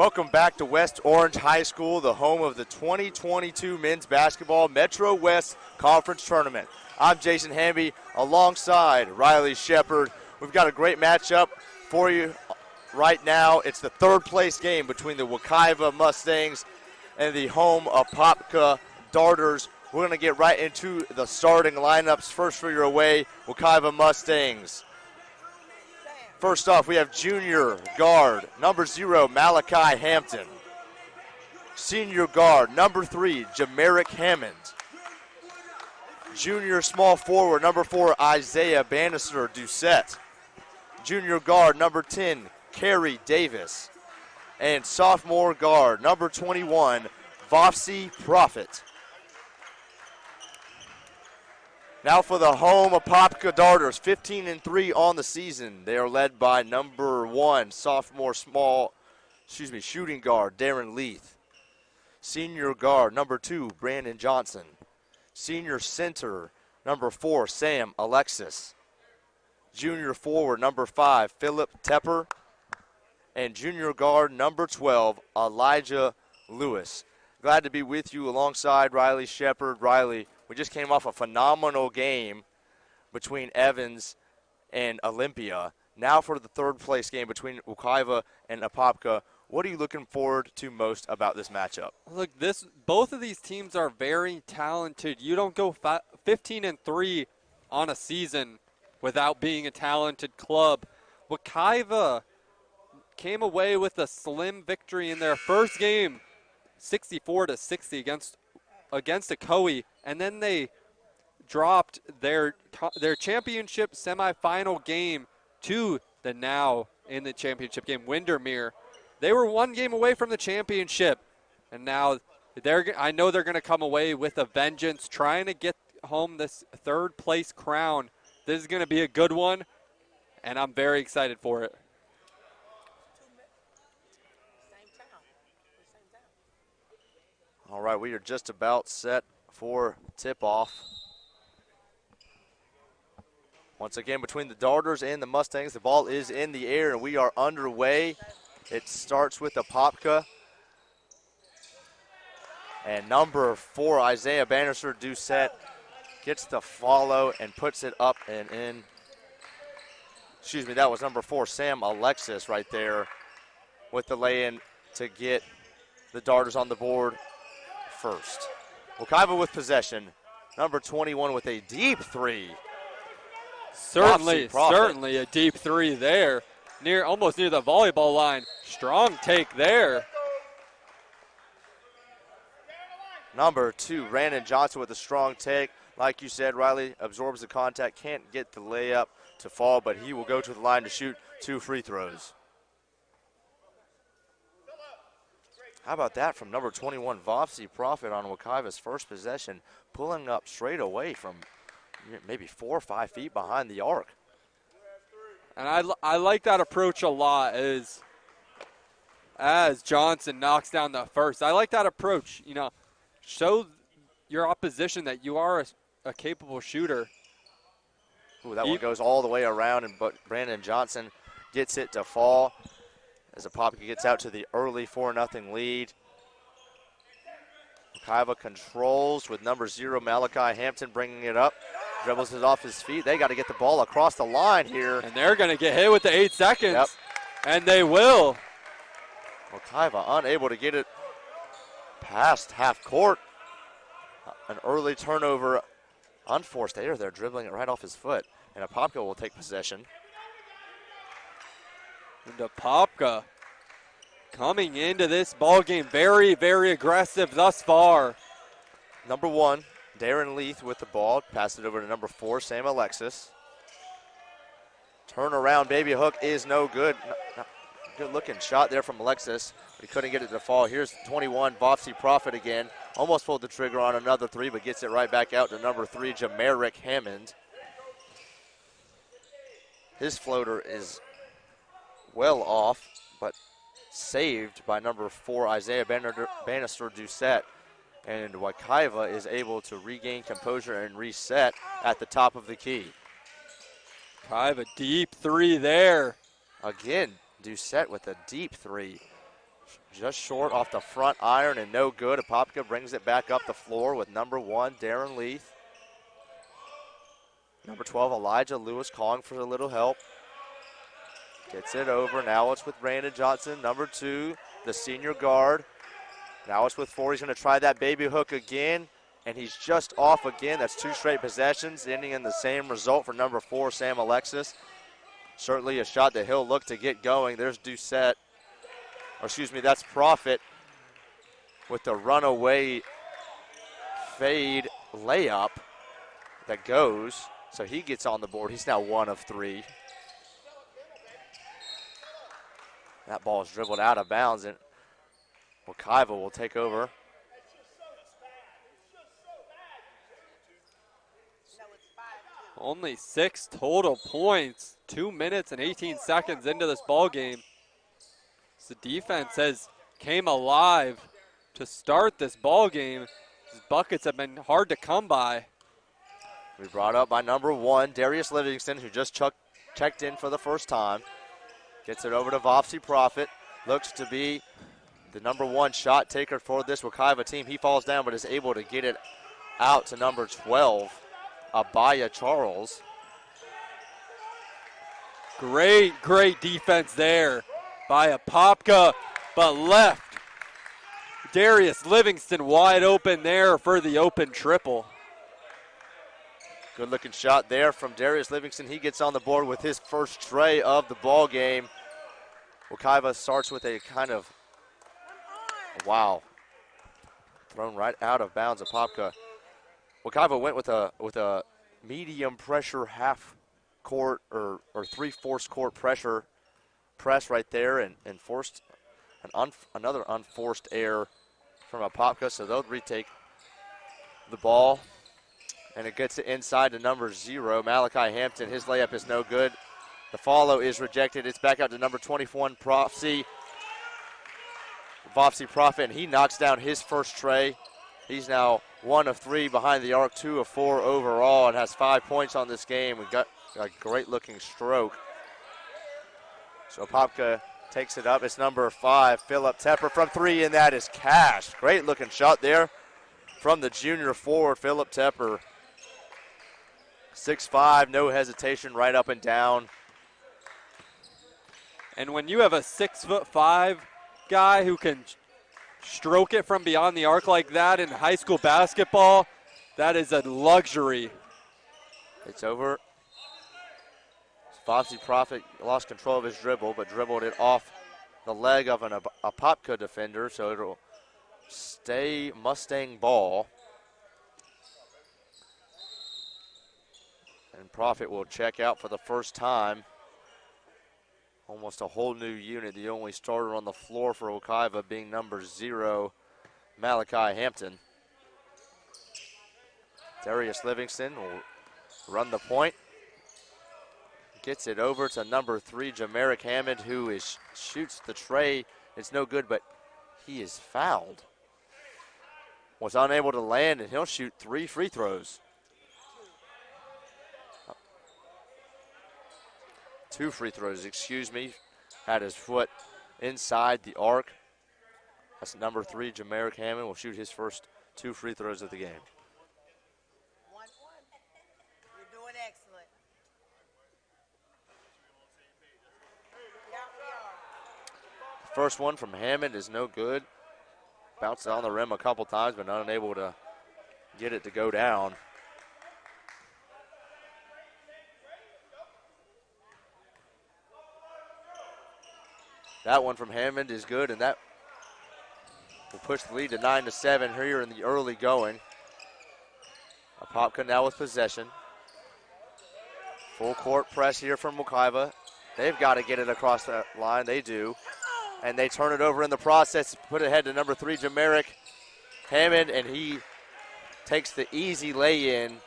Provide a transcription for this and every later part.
Welcome back to West Orange High School, the home of the 2022 Men's Basketball Metro West Conference Tournament. I'm Jason Hamby alongside Riley Shepard. We've got a great matchup for you right now. It's the third place game between the Wekiva Mustangs and the home Apopka Darters. We're going to get right into the starting lineups. First for your away, Wekiva Mustangs. First off, we have junior guard, number 0, Malachi Hampton. Senior guard, number 3, Jamerick Hammond. Junior small forward, number 4, Isaiah Bannister Doucette. Junior guard, number 10, Kerry Davis. And sophomore guard, number 21, Vopsi Prophet. Now for the home Apopka Darters, 15-3 on the season. They are led by number 1, sophomore shooting guard, Darren Leith. Senior guard, number 2, Brandon Johnson. Senior center, number 4, Sam Alexis. Junior forward, number 5, Philip Tepper. And junior guard, number 12, Elijah Lewis. Glad to be with you alongside Riley Shepard. Riley, we just came off a phenomenal game between Evans and Olympia. Now for the third place game between Wekiva and Apopka. What are you looking forward to most about this matchup? Look, both of these teams are very talented. You don't go 15-3 on a season without being a talented club. Wekiva came away with a slim victory in their first game, 64-60 against Ocoee, and then they dropped their championship semifinal game to the now in the championship game, Windermere. They were one game away from the championship, and now I know they're going to come away with a vengeance, trying to get home this third place crown. This is going to be a good one, and I'm very excited for it. All right, we are just about set for tip-off. Once again, between the Darters and the Mustangs, the ball is in the air, and we are underway. It starts with Apopka. And number 4, Isaiah Bannister Doucette, gets the follow and puts it up and in. Excuse me, that was number 4, Sam Alexis right there with the lay-in to get the Darters on the board first. Wekiva with possession. Number 21 with a deep 3. Certainly a deep 3 there. Almost near the volleyball line. Strong take there. Number 2, Brandon Johnson with a strong take. Like you said, Riley absorbs the contact, can't get the layup to fall, but he will go to the line to shoot 2 free throws. How about that from number 21, Vopsi Prophet on Wekiva's first possession, pulling up straight away from maybe 4 or 5 feet behind the arc. And I like that approach a lot as Johnson knocks down the first. I like that approach. Show your opposition that you are a capable shooter. Ooh, that one goes all the way around, but Brandon Johnson gets it to fall as Apopka gets out to the early 4-0 lead. Wekiva controls with number 0, Malachi Hampton, bringing it up. Dribbles it off his feet. They got to get the ball across the line here. And they're going to get hit with the 8 seconds. Yep. And they will. Wekiva unable to get it past half court. An early turnover, unforced error there, dribbling it right off his foot. And Apopka will take possession. And Apopka coming into this ball game very, very aggressive thus far. Number 1, Darren Leith with the ball. Pass it over to number 4, Sam Alexis. Turnaround baby hook is no good. Good looking shot there from Alexis. He couldn't get it to fall. Here's 21, Vopsi Prophet again. Almost pulled the trigger on another 3, but gets it right back out to number 3, Jamerick Hammond. His floater is well off, but saved by number 4, Isaiah Bannister Doucette. And Wekiva is able to regain composure and reset at the top of the key. Wekiva deep 3 there. Again, Doucette with a deep 3. Just short off the front iron and no good. Apopka brings it back up the floor with number 1, Darren Leith. Number 12, Elijah Lewis calling for a little help. Gets it over. Now it's with Brandon Johnson. Number 2, the senior guard. Now it's with 4. He's going to try that baby hook again, and he's just off again. That's 2 straight possessions, ending in the same result for number 4, Sam Alexis. Certainly a shot that he'll look to get going. There's Doucette. Or excuse me, that's Profit with the runaway fade layup that goes. So he gets on the board. He's now 1 of 3. That ball is dribbled out of bounds, and Wekiva will take over. Only 6 total points, 2 minutes and 18 seconds into this ball game. The defense came alive to start this ball game. These buckets have been hard to come by. We brought up by number 1, Darius Livingston, who just checked in for the first time. Gets it over to Vopsy Profit. Looks to be the number 1 shot taker for this Wekiva team. He falls down but is able to get it out to number 12, Abaya Charles. Great defense there by Apopka, but left Darius Livingston wide open there for the open triple. Good looking shot there from Darius Livingston. He gets on the board with his first tray of the ball game. Wekiva starts with a kind of, wow, thrown right out of bounds. Apopka. Wekiva went with a medium pressure half court or 3/4 court press right there and forced another unforced error from Apopka, so they'll retake the ball. And it gets it inside to number 0, Malachi Hampton. His layup is no good. The follow is rejected. It's back out to number 21, Vopsy Profit, and he knocks down his first tray. He's now 1 of 3 behind the arc, 2 of 4 overall, and has 5 points on this game. We got a great-looking stroke. So Apopka takes it up. It's number 5, Philip Tepper from 3, and that is cash. Great-looking shot there from the junior forward, Philip Tepper. 6'5", no hesitation, right up and down. And when you have a 6'5" guy who can stroke it from beyond the arc like that in high school basketball, that is a luxury. It's over. Vopsy Profit lost control of his dribble, but dribbled it off the leg of an Apopka defender, so it'll stay Mustang ball. And Profit will check out for the first time. Almost a whole new unit. The only starter on the floor for Wekiva being number 0, Malachi Hampton. Darius Livingston will run the point. Gets it over to number 3, Jamarick Hammond, who shoots the tray. It's no good, but he is fouled. Was unable to land, and he'll shoot 3 free throws. 2 free throws, excuse me. Had his foot inside the arc. That's number 3, Jamarick Hammond, will shoot his first 2 free throws of the game. 1-1. You're doing excellent. Yeah, we are. First one from Hammond is no good. Bounced on the rim a couple times, but unable to get it to go down. That one from Hammond is good, and that will push the lead to 9-7 here in the early going. Apopka now with possession. Full court press here from Wekiva. They've got to get it across that line. They do. And they turn it over in the process, put it ahead to number 3, Jamarick Hammond, and he takes the easy lay-in.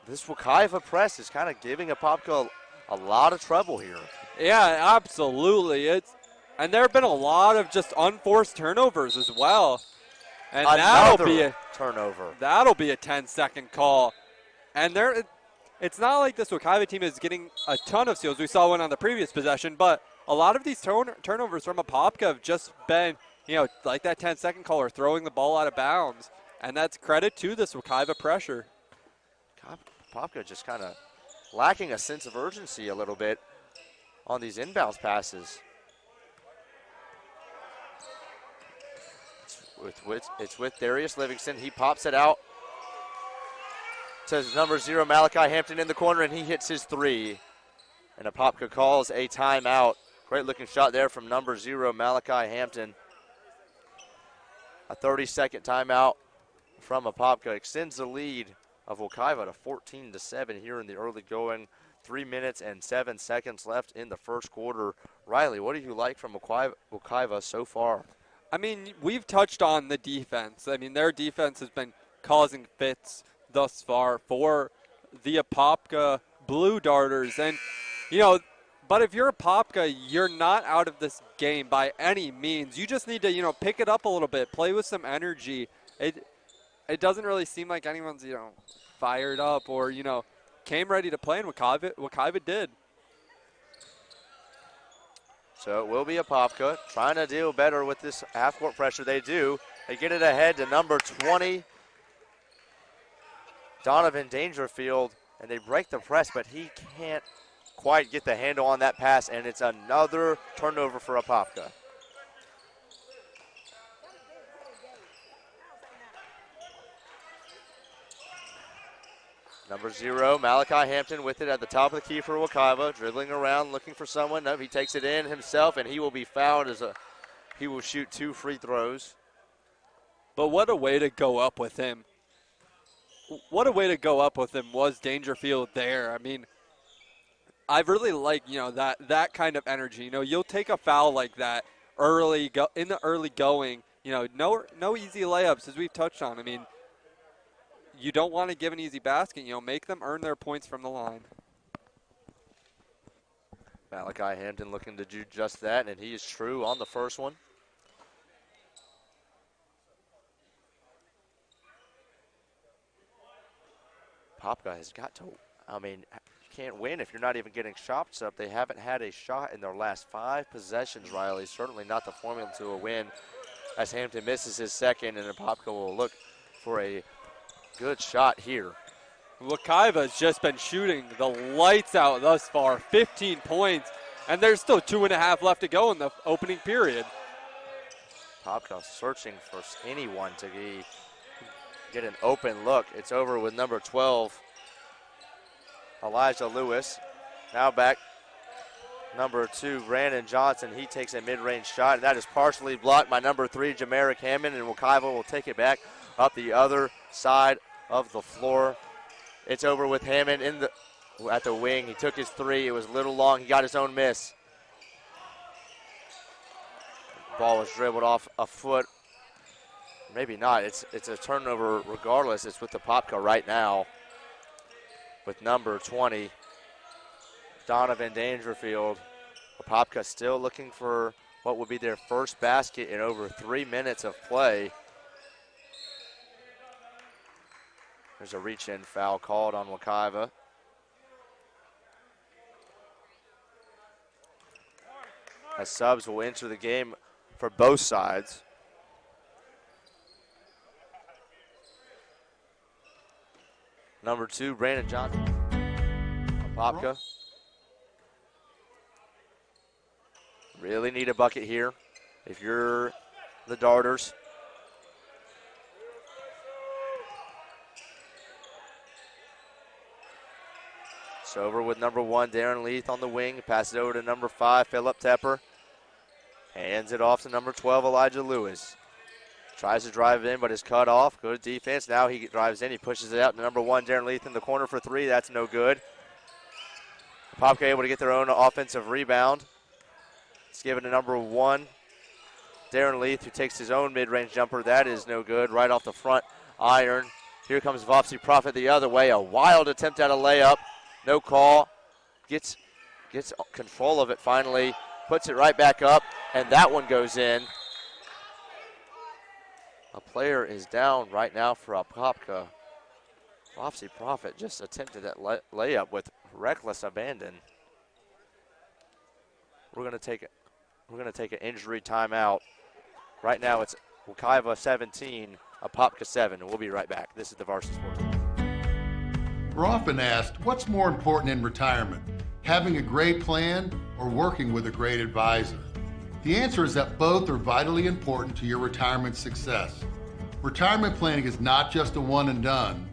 This Wekiva press is kind of giving Apopka a lot of trouble here. Yeah, absolutely. And there have been a lot of just unforced turnovers as well. And that'll be a turnover. That'll be a 10-second call. And it's not like this Wekiva team is getting a ton of steals. We saw one on the previous possession, but a lot of these turnovers from Apopka have just been, like that 10-second caller throwing the ball out of bounds. And that's credit to this Wekiva pressure. Apopka just kind of lacking a sense of urgency a little bit on these inbounds passes. It's with Darius Livingston. He pops it out to number 0, Malachi Hampton in the corner, and he hits his three. And Apopka calls a timeout. Great looking shot there from number 0, Malachi Hampton. A 30-second timeout from Apopka extends the lead of Wekiva to 14-7 here in the early going. 3 minutes and 7 seconds left in the first quarter. Riley, what do you like from Wekiva so far? I mean, we've touched on the defense. I mean, their defense has been causing fits thus far for the Apopka Blue Darters. And, but if you're Apopka, you're not out of this game by any means. You just need to, pick it up a little bit, play with some energy. It doesn't really seem like anyone's, fired up or, came ready to play, and Wekiva did. So it will be Apopka trying to deal better with this half-court pressure. They do. They get it ahead to number 20, Donovan Dangerfield, and they break the press, but he can't quite get the handle on that pass, and it's another turnover for Apopka. Number 0, Malachi Hampton with it at the top of the key for Wekiva, dribbling around, looking for someone. No, he takes it in himself, and he will be fouled he will shoot 2 free throws. But what a way to go up with him. What a way to go up with him was Dangerfield there. I mean, I really like, that kind of energy. You'll take a foul like that in the early going. No easy layups, as we've touched on. I mean, you don't want to give an easy basket. Make them earn their points from the line. Malachi Hampton looking to do just that, and he is true on the first one. Apopka has got to, can't win if you're not even getting shots up. They haven't had a shot in their last 5 possessions, Riley. Certainly not the formula to a win, as Hampton misses his second, and Apopka will look for a good shot here. Wekiva has just been shooting the lights out thus far, 15 points, and there's still 2.5 left to go in the opening period. Apopka searching for anyone to get an open look. It's over with number 12, Elijah Lewis. Now back, number 2, Brandon Johnson. He takes a mid-range shot, and that is partially blocked by number 3, Jamarick Hammond, and Wekiva will take it back up the other side of the floor. It's over with Hammond at the wing. He took his 3. It was a little long. He got his own miss. Ball was dribbled off a foot. Maybe not. It's a turnover regardless. It's with Apopka right now with number 20, Donovan Dangerfield. Apopka still looking for what would be their first basket in over 3 minutes of play. There's a reach-in foul called on Wekiva. As subs will enter the game for both sides. Number 2, Brandon Johnson. Apopka. Really need a bucket here if you're the Darters. It's over with number 1, Darren Leith on the wing. Passes it over to number 5, Philip Tepper. Hands it off to number 12, Elijah Lewis. Tries to drive in, but is cut off. Good defense. Now he drives in. He pushes it out to number 1, Darren Leith in the corner for 3. That's no good. Apopka able to get their own offensive rebound. It's given to number 1, Darren Leith, who takes his own mid-range jumper. That is no good. Right off the front iron. Here comes Vopsy Prophet the other way. A wild attempt at a layup. No call. Gets control of it finally. Puts it right back up, and that one goes in. A player is down right now for Apopka. Vopsy Prophet just attempted that layup with reckless abandon. we're gonna take an injury timeout. Right now it's Wekiva 17, Apopka 7, and we'll be right back. This is the Varsity Sports. We're often asked, what's more important in retirement, having a great plan or working with a great advisor? The answer is that both are vitally important to your retirement success. Retirement planning is not just a one and done.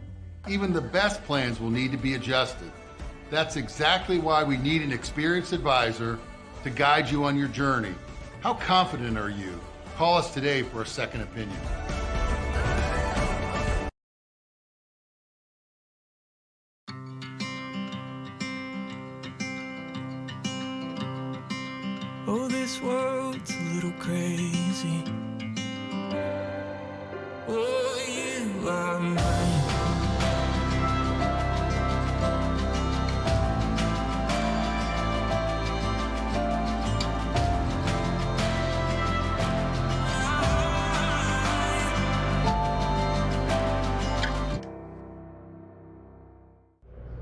Even the best plans will need to be adjusted. That's exactly why we need an experienced advisor to guide you on your journey. How confident are you? Call us today for a second opinion. Oh, this world's a little crazy. Oh, you are mine.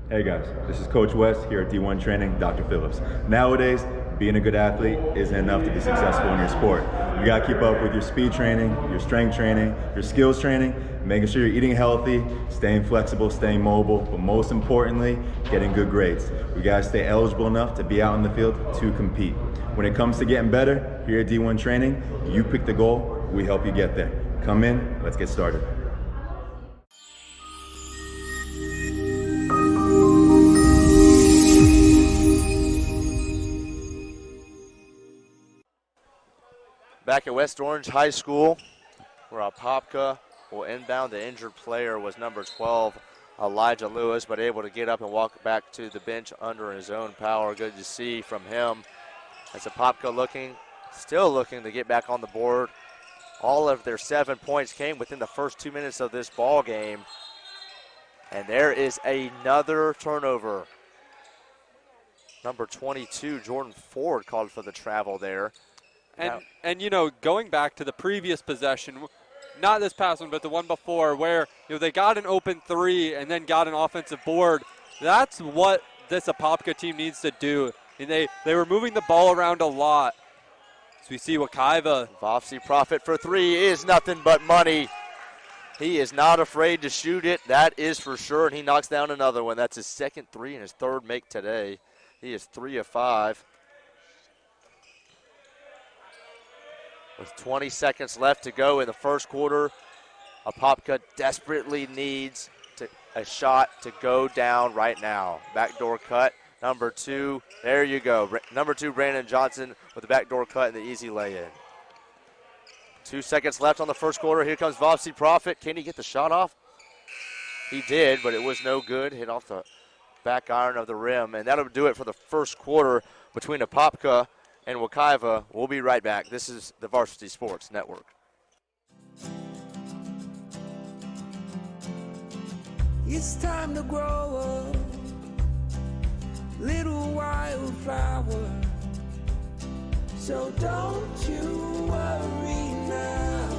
Hey guys, this is Coach West here at D1 Training, Dr. Phillips. Nowadays, being a good athlete isn't enough to be successful in your sport. You gotta keep up with your speed training, your strength training, your skills training, making sure you're eating healthy, staying flexible, staying mobile, but most importantly, getting good grades. We gotta stay eligible enough to be out in the field to compete. When it comes to getting better, here at D1 Training, you pick the goal, we help you get there. Come in, let's get started. Back at West Orange High School, where Apopka will inbound. The injured player was number 12, Elijah Lewis, but able to get up and walk back to the bench under his own power. Good to see from him. As Apopka still looking to get back on the board. All of their 7 points came within the first 2 minutes of this ball game. And there is another turnover. Number 22, Jordan Ford, called for the travel there. And you know, going back to the previous possession, not this past one, but the one before, where they got an open three and then got an offensive board. That's what this Apopka team needs to do. And they were moving the ball around a lot. So we see Wekiva. Vofsy Prophet for three is nothing but money. He is not afraid to shoot it, that is for sure, and he knocks down another one. That's his second three and his third make today. He is 3 of 5. With 20 seconds left to go in the first quarter, Apopka desperately needs a shot to go down right now. Backdoor cut, number 2. There you go. Number 2, Brandon Johnson with the backdoor cut and the easy lay-in. 2 seconds left on the first quarter. Here comes Vofsy Prophet. Can he get the shot off? He did, but it was no good. Hit off the back iron of the rim, and that'll do it for the first quarter between Apopka and Wekiva. We'll be right back. This is the Varsity Sports Network. It's time to grow up, little wildflower. So don't you worry now.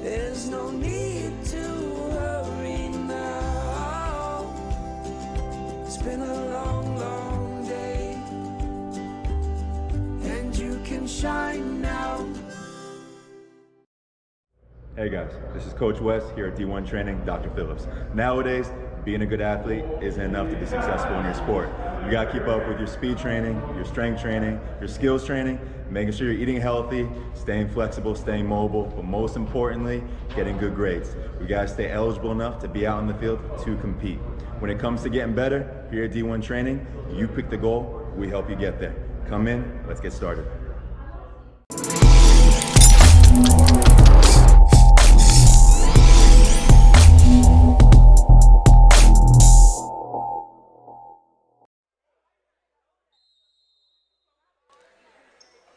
There's no need to hurry now. It's been a long, long day, and you can shine now. Hey guys, this is Coach West here at D1 Training, Dr. Phillips. Nowadays, being a good athlete isn't enough to be successful in your sport. You gotta keep up with your speed training, your strength training, your skills training, making sure you're eating healthy, staying flexible, staying mobile, but most importantly, getting good grades. We gotta stay eligible enough to be out in the field to compete. When it comes to getting better, here at D1 Training, you pick the goal, we help you get there. Come in, let's get started.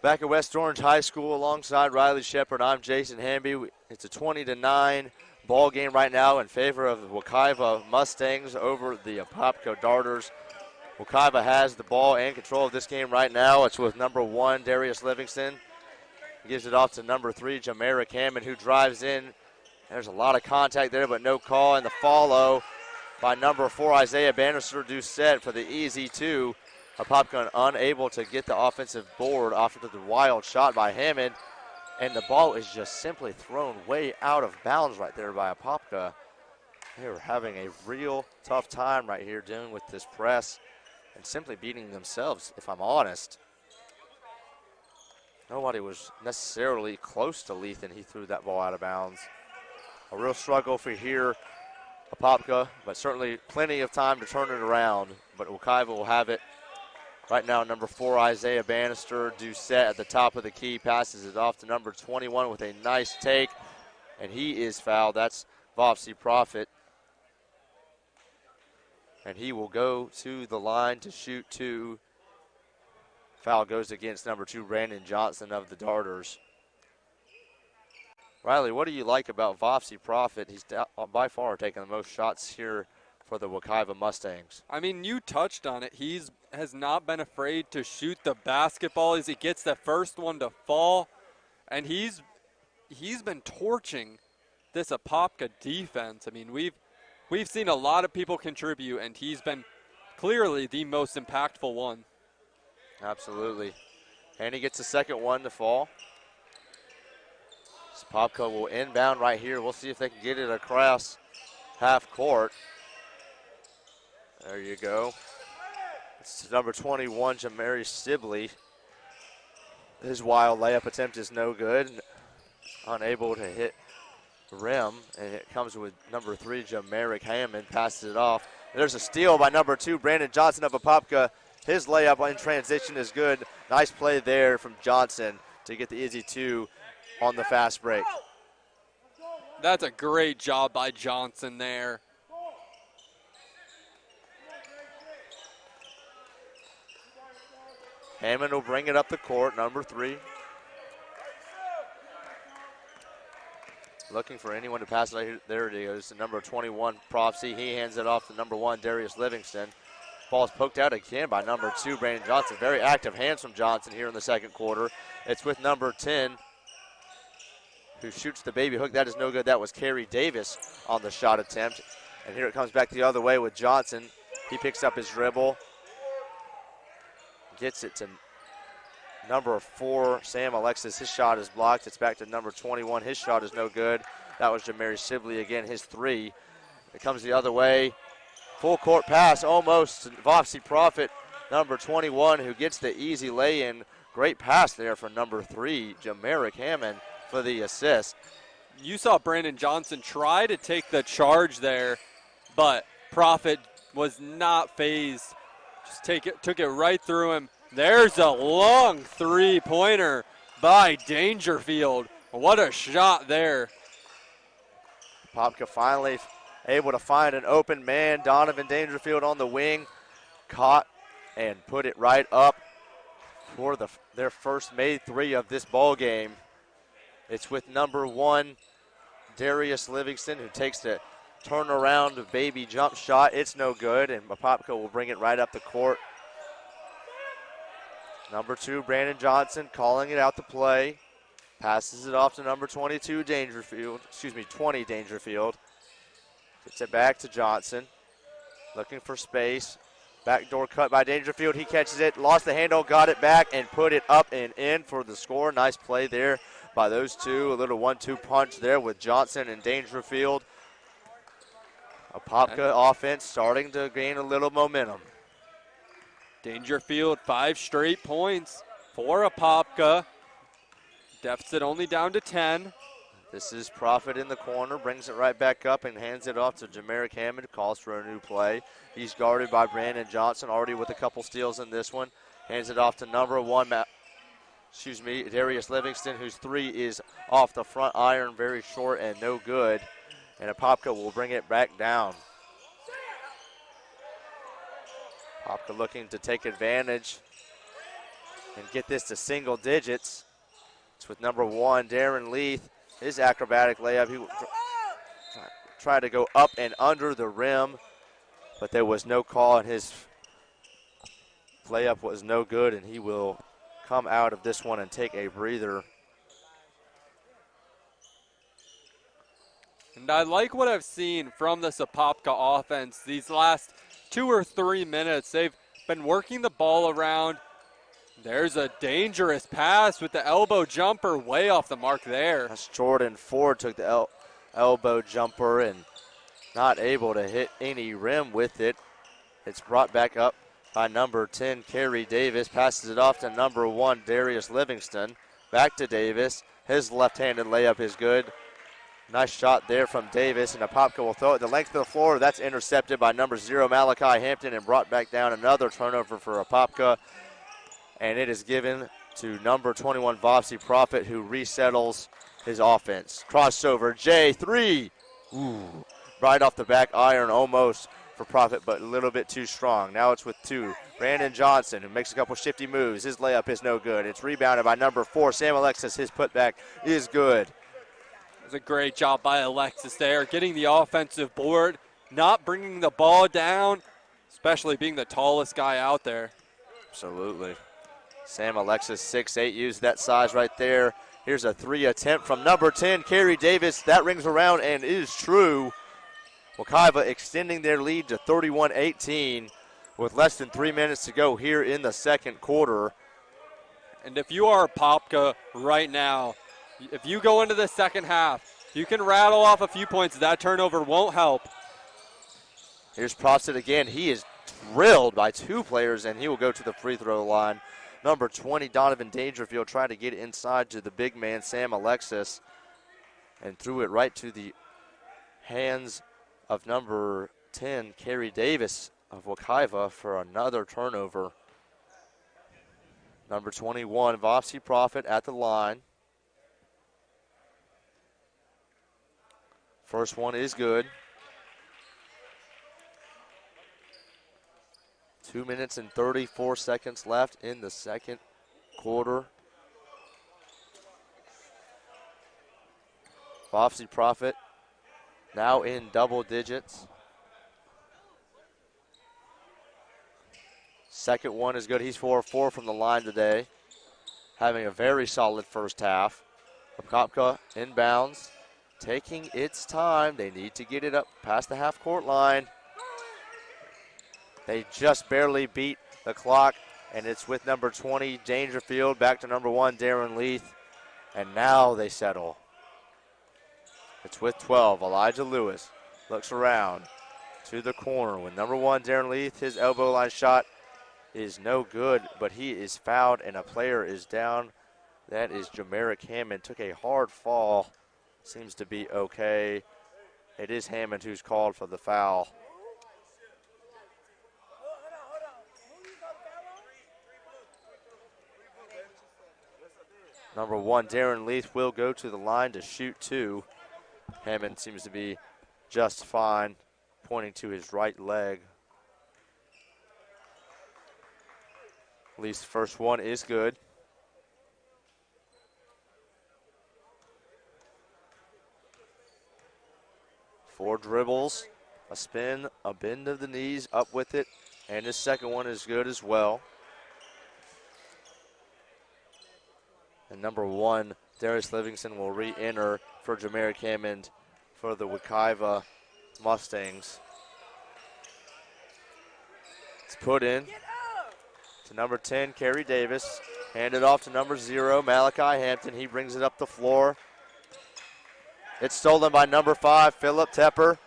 Back at West Orange High School alongside Riley Shepard, I'm Jason Hamby. It's a 20-9 ball game right now in favor of the Wekiva Mustangs over the Apopka Darters. Wekiva has the ball and control of this game right now. It's with number 1, Darius Livingston. He gives it off to number 3, Jamarick Hammond, who drives in. There's a lot of contact there, but no call. And the follow by number 4, Isaiah Bannister Doucette for the easy 2. Apopka unable to get the offensive board after the wild shot by Hammond, and the ball is just simply thrown way out of bounds right there by Apopka. They were having a real tough time right here dealing with this press and simply beating themselves, if I'm honest. Nobody was necessarily close to Leith, and he threw that ball out of bounds. A real struggle for here, Apopka, but certainly plenty of time to turn it around. But Wekiva will have it. Right now, number 4, Isaiah Bannister, Doucette at the top of the key, passes it off to number 21 with a nice take, and he is fouled. That's Vopsy Profit. And he will go to the line to shoot 2. Foul goes against number 2, Brandon Johnson of the Darters. Riley, what do you like about Vopsy Profit? He's by far taking the most shots here for the Wekiva Mustangs. I mean, you touched on it. Has not been afraid to shoot the basketball as he gets the first one to fall, and he's been torching this Apopka defense. I mean, we've seen a lot of people contribute, and he's been clearly the most impactful one. Apabsolutely. And he gets the second one to fall. Apopka will inbound right here. We'll see if they can get it across half court. There you go. It's number 21, Jamari Sibley. His wild layup attempt is no good. Unable to hit the rim. And it comes with number 3, Jamaric Hammond. Passes it off. There's a steal by number 2, Brandon Johnson of Apopka. His layup in transition is good. Nice play there from Johnson to get the easy 2 on the fast break. That's a great job by Johnson there. Hammond will bring it up the court, number 3. Looking for anyone to pass it. There it is, number 21, Propsy. He hands it off to number 1, Darius Livingston. Ball is poked out again by number 2, Brandon Johnson. Very active hands from Johnson here in the second quarter. It's with number 10, who shoots the baby hook. That is no good. That was Kerry Davis on the shot attempt. And here it comes back the other way with Johnson. He picks up his dribble. Gets it to number 4, Sam Alexis. His shot is blocked. It's back to number 21. His shot is no good. That was Jamari Sibley again, his 3. It comes the other way. Full court pass almost to Vopsy Profit, number 21, who gets the easy lay-in. Great pass there for number 3, Jamaric Hammond, for the assist. You saw Brandon Johnson try to take the charge there, but Profit was not phased. Just took it right through him. There's a long three-pointer by Dangerfield. What a shot there. Apopka finally able to find an open man. Donovan Dangerfield on the wing. Caught and put it right up for their first made 3 of this ball game. It's with number 1, Darius Livingston, who takes the turnaround baby jump shot. It's no good, and Apopka will bring it right up the court. Number 2, Brandon Johnson, calling it out to play. Passes it off to number 22, Dangerfield. 20, Dangerfield. Gets it back to Johnson. Looking for space. Backdoor cut by Dangerfield. He catches it, lost the handle, got it back, and put it up and in for the score. Nice play there by those two. A little 1-2 punch there with Johnson and Dangerfield. Apopka offense starting to gain a little momentum. Dangerfield, 5 straight points for Apopka. Deficit only down to 10. This is Profit in the corner, brings it right back up and hands it off to Jamaric Hammond, calls for a new play. He's guarded by Brandon Johnson, already with a couple steals in this one. Hands it off to number 1, Darius Livingston, whose 3 is off the front iron, very short and no good. And Apopka will bring it back down. Apopka looking to take advantage and get this to single digits. It's with number 1, Darren Leith. His acrobatic layup, he tried to go up and under the rim, but there was no call, and his layup was no good, and he will come out of this one and take a breather. And I like what I've seen from this Apopka offense these last 2 or 3 minutes. They've been working the ball around. There's a dangerous pass with the elbow jumper way off the mark there. That's Jordan Ford took the elbow jumper and not able to hit any rim with it. It's brought back up by number 10, Kerry Davis. Passes it off to number 1, Darius Livingston. Back to Davis. His left-handed layup is good. Nice shot there from Davis, and Apopka will throw it the length of the floor. That's intercepted by number 0, Malachi Hampton, and brought back down. Another turnover for Apopka, and it is given to number 21, Vopsy Prophet, who resettles his offense. Crossover, J3. Ooh, right off the back iron almost for Prophet, but a little bit too strong. Now it's with 2. Brandon Johnson, who makes a couple shifty moves. His layup is no good. It's rebounded by number 4, Sam Alexis. His putback is good. It was a great job by Alexis there, getting the offensive board, not bringing the ball down, especially being the tallest guy out there. Absolutely. Sam Alexis, 6'8", used that size right there. Here's a 3 attempt from number 10, Kerry Davis. That rings around and is true. Wekiva extending their lead to 31-18 with less than 3 minutes to go here in the second quarter. And if you are Apopka right now, if you go into the second half, you can rattle off a few points. That turnover won't help. Here's Prostit again. He is drilled by 2 players, and he will go to the free throw line. Number 20, Donovan Dangerfield, trying to get it inside to the big man, Sam Alexis, and threw it right to the hands of number 10, Kerry Davis of Wekiva, for another turnover. Number 21, Vopsy Prophet at the line. First one is good. 2 minutes and 34 seconds left in the second quarter. Vopsy Prophet now in double digits. Second one is good. He's 4-4 from the line today, having a very solid first half. Apopka inbounds, taking its time. They need to get it up past the half-court line. They just barely beat the clock, and it's with number 20, Dangerfield, back to number 1, Darren Leith, and now they settle. It's with 12, Elijah Lewis looks around to the corner with number 1, Darren Leith. His elbow line shot is no good, but he is fouled, and a player is down. That is Jamarick Hammond. Took a hard fall. Seems to be okay. It is Hammond who's called for the foul. Number 1, Darren Leith, will go to the line to shoot 2. Hammond seems to be just fine, pointing to his right leg. Leith's first one is good. Four dribbles, a spin, a bend of the knees, up with it, and his second one is good as well. And number 1, Darius Livingston, will re-enter for Jamarick Hammond for the Wekiva Mustangs. It's put in to number 10, Kerry Davis. Handed off to number 0, Malachi Hampton. He brings it up the floor. It's stolen by number 5, Philip Tepper.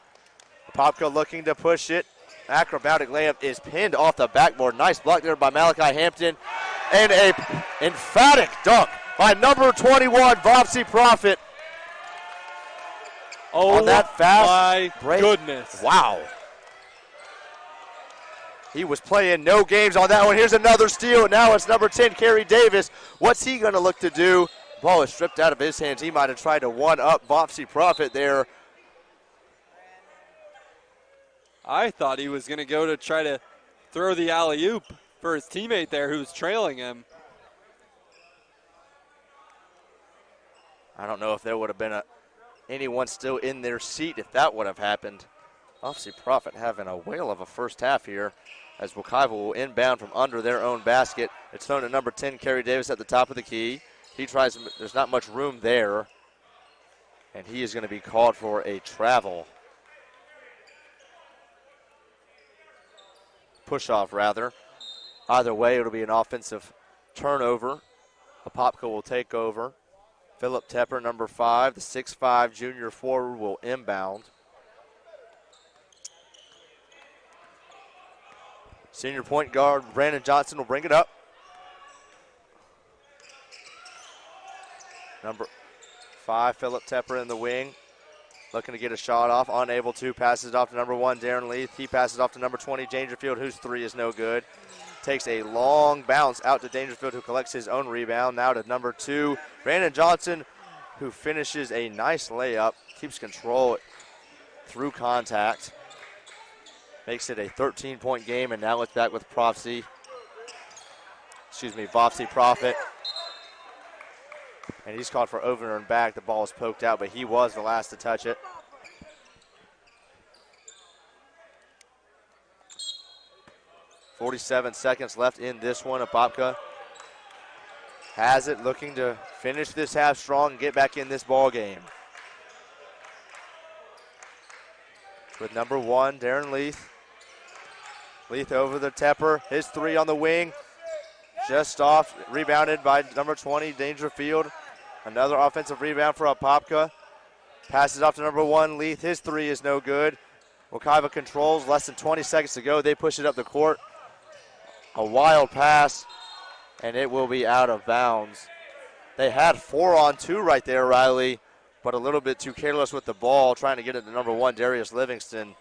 Apopka looking to push it. Acrobatic layup is pinned off the backboard. Nice block there by Malachi Hampton. And a emphatic dunk by number 21, Vopsy Prophet. Oh, on that fast my break. goodness. Wow. He was playing no games on that one. Here's another steal. Now it's number 10, Kerry Davis. What's he going to look to do? Ball is stripped out of his hands. He might have tried to one-up Vopsy Prophet there. I thought he was going to go to try to throw the alley-oop for his teammate there who was trailing him. I don't know if there would have been anyone still in their seat if that would have happened. Vopsy Prophet having a whale of a first half here as Wekiva will inbound from under their own basket. It's thrown to number 10, Kerry Davis, at the top of the key. He tries, there's not much room there, and he is going to be called for a travel. Push off, rather. Either way, it'll be an offensive turnover. Apopka will take over. Philip Tepper, number 5, the 6'5" junior forward, will inbound. Senior point guard Brandon Johnson will bring it up. Number 5, Philip Tepper in the wing. Looking to get a shot off, unable to. Passes it off to number 1, Darren Leith. He passes off to number 20, Dangerfield, whose 3 is no good. Takes a long bounce out to Dangerfield, who collects his own rebound. Now to number 2, Brandon Johnson, who finishes a nice layup. Keeps control through contact. Makes it a 13-point game, and now it's back with Vopsy Profit. And he's called for over and back. The ball is poked out, but he was the last to touch it. .47 seconds left in this one. Apopka has it, looking to finish this half strong and get back in this ball game. With number 1, Darren Leith. Leith over the Tepper. His 3 on the wing. Just off, rebounded by number 20, Dangerfield. Another offensive rebound for Apopka. Passes off to number 1, Leith. His 3 is no good. Wekiva controls, less than 20 seconds to go. They push it up the court. A wild pass, and it will be out of bounds. They had 4-on-2 right there, Riley, but a little bit too careless with the ball, trying to get it to number 1, Darius Livingston.